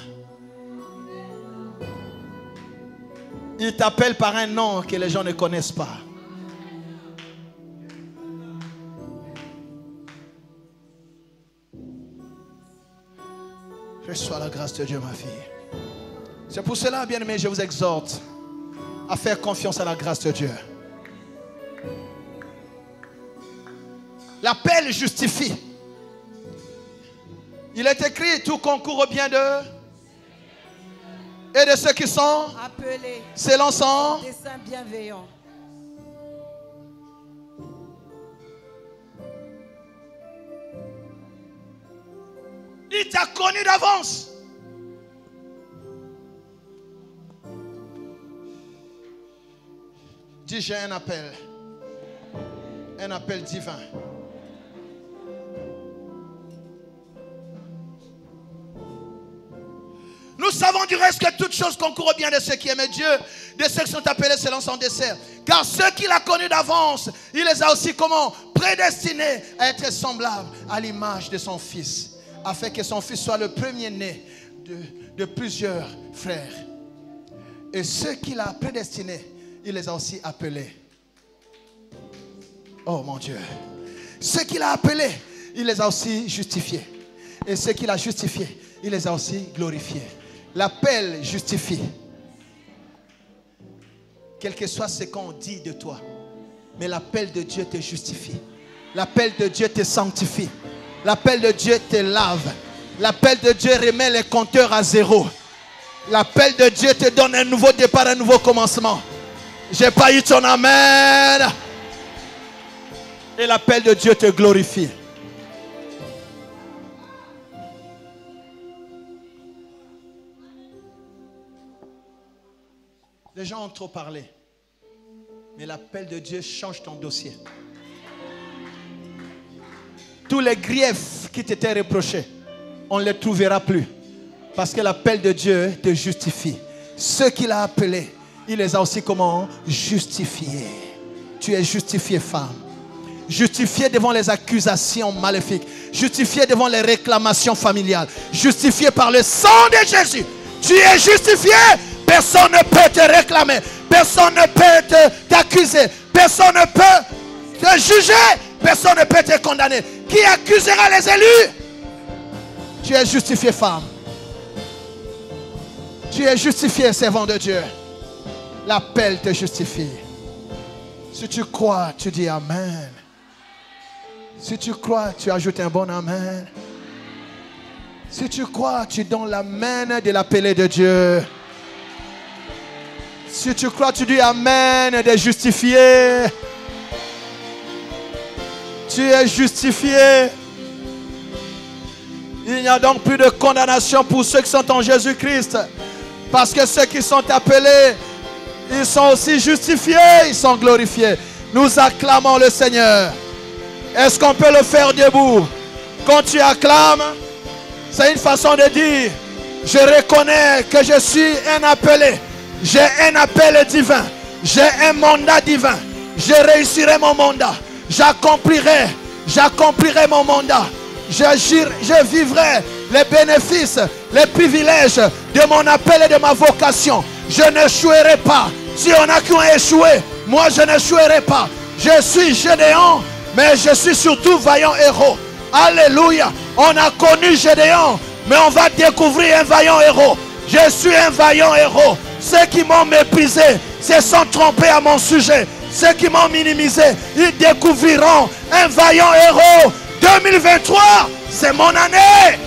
[SPEAKER 1] Il t'appelle par un nom que les gens ne connaissent pas. Reçois la grâce de Dieu, ma fille. C'est pour cela, bien-aimés, je vous exhorte à faire confiance à la grâce de Dieu. L'appel justifie. Il est écrit, tout concourt au bien d'eux et de ceux qui sont
[SPEAKER 2] appelés
[SPEAKER 1] selon son
[SPEAKER 2] dessein bienveillant.
[SPEAKER 1] Il t'a connu d'avance. Dis, j'ai un appel divin. Nous savons du reste que toutes choses concourent au bien de ceux qui aiment Dieu, de ceux qui sont appelés selon son dessein. Car ceux qu'il a connus d'avance, il les a aussi comment? Prédestinés à être semblables à l'image de son Fils, afin que son Fils soit le premier-né de plusieurs frères. Et ceux qu'il a prédestinés, il les a aussi appelés. Oh mon Dieu. Ceux qu'il a appelés, il les a aussi justifiés. Et ceux qu'il a justifiés, il les a aussi glorifiés. L'appel justifie. Quel que soit ce qu'on dit de toi. Mais l'appel de Dieu te justifie. L'appel de Dieu te sanctifie. L'appel de Dieu te lave. L'appel de Dieu remet les compteurs à zéro. L'appel de Dieu te donne un nouveau départ, un nouveau commencement. J'ai pas eu ton amen. Et l'appel de Dieu te glorifie. Les gens ont trop parlé. Mais l'appel de Dieu change ton dossier. Tous les griefs qui t'étaient reprochés, on ne les trouvera plus. Parce que l'appel de Dieu te justifie. Ceux qu'il a appelés, il les a aussi comment? Justifiés. Tu es justifié, femme. Justifié devant les accusations maléfiques. Justifié devant les réclamations familiales. Justifié par le sang de Jésus. Tu es justifié. Personne ne peut te réclamer. Personne ne peut t'accuser. Personne ne peut te juger. Personne ne peut te condamner. Qui accusera les élus? Tu es justifié, femme. Tu es justifié, servant de Dieu. L'appel te justifie. Si tu crois, tu dis amen. Si tu crois, tu ajoutes un bon amen. Si tu crois, tu donnes l'amen de l'appelé de Dieu. Si tu crois, tu dis amen de justifié. Tu es justifié. Il n'y a donc plus de condamnation pour ceux qui sont en Jésus-Christ. Parce que ceux qui sont appelés, ils sont aussi justifiés, ils sont glorifiés. Nous acclamons le Seigneur. Est-ce qu'on peut le faire debout? Quand tu acclames, c'est une façon de dire, je reconnais que je suis un appelé. J'ai un appel divin. J'ai un mandat divin. Je réussirai mon mandat. J'accomplirai mon mandat. Je vivrai les bénéfices, les privilèges de mon appel et de ma vocation. Je n'échouerai pas. Si on a qui ont échoué, moi je n'échouerai pas. Je suis Gédéon, mais je suis surtout vaillant héros. Alléluia. On a connu Gédéon, mais on va découvrir un vaillant héros. Je suis un vaillant héros. Ceux qui m'ont méprisé se sont trompés à mon sujet. Ceux qui m'ont minimisé, ils découvriront un vaillant héros. 2023, c'est mon année.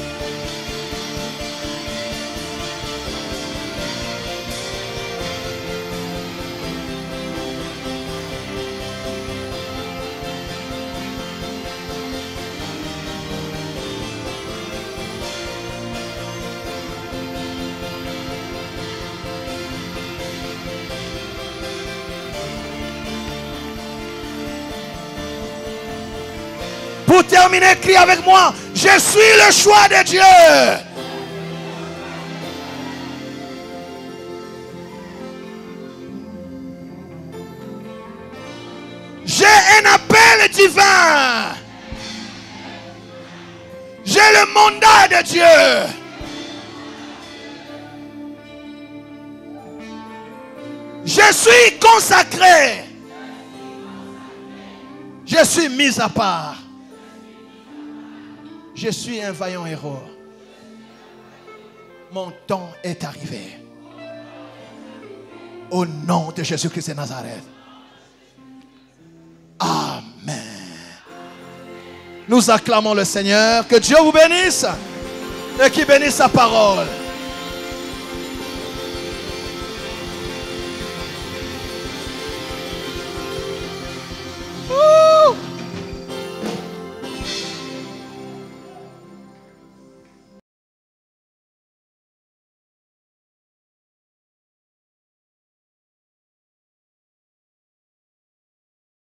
[SPEAKER 1] Pour terminer, crie avec moi. Je suis le choix de Dieu. J'ai un appel divin. J'ai le mandat de Dieu. Je suis consacré. Je suis mis à part. Je suis un vaillant héros. Mon temps est arrivé. Au nom de Jésus-Christ de Nazareth. Amen. Nous acclamons le Seigneur. Que Dieu vous bénisse et qu'il bénisse sa parole.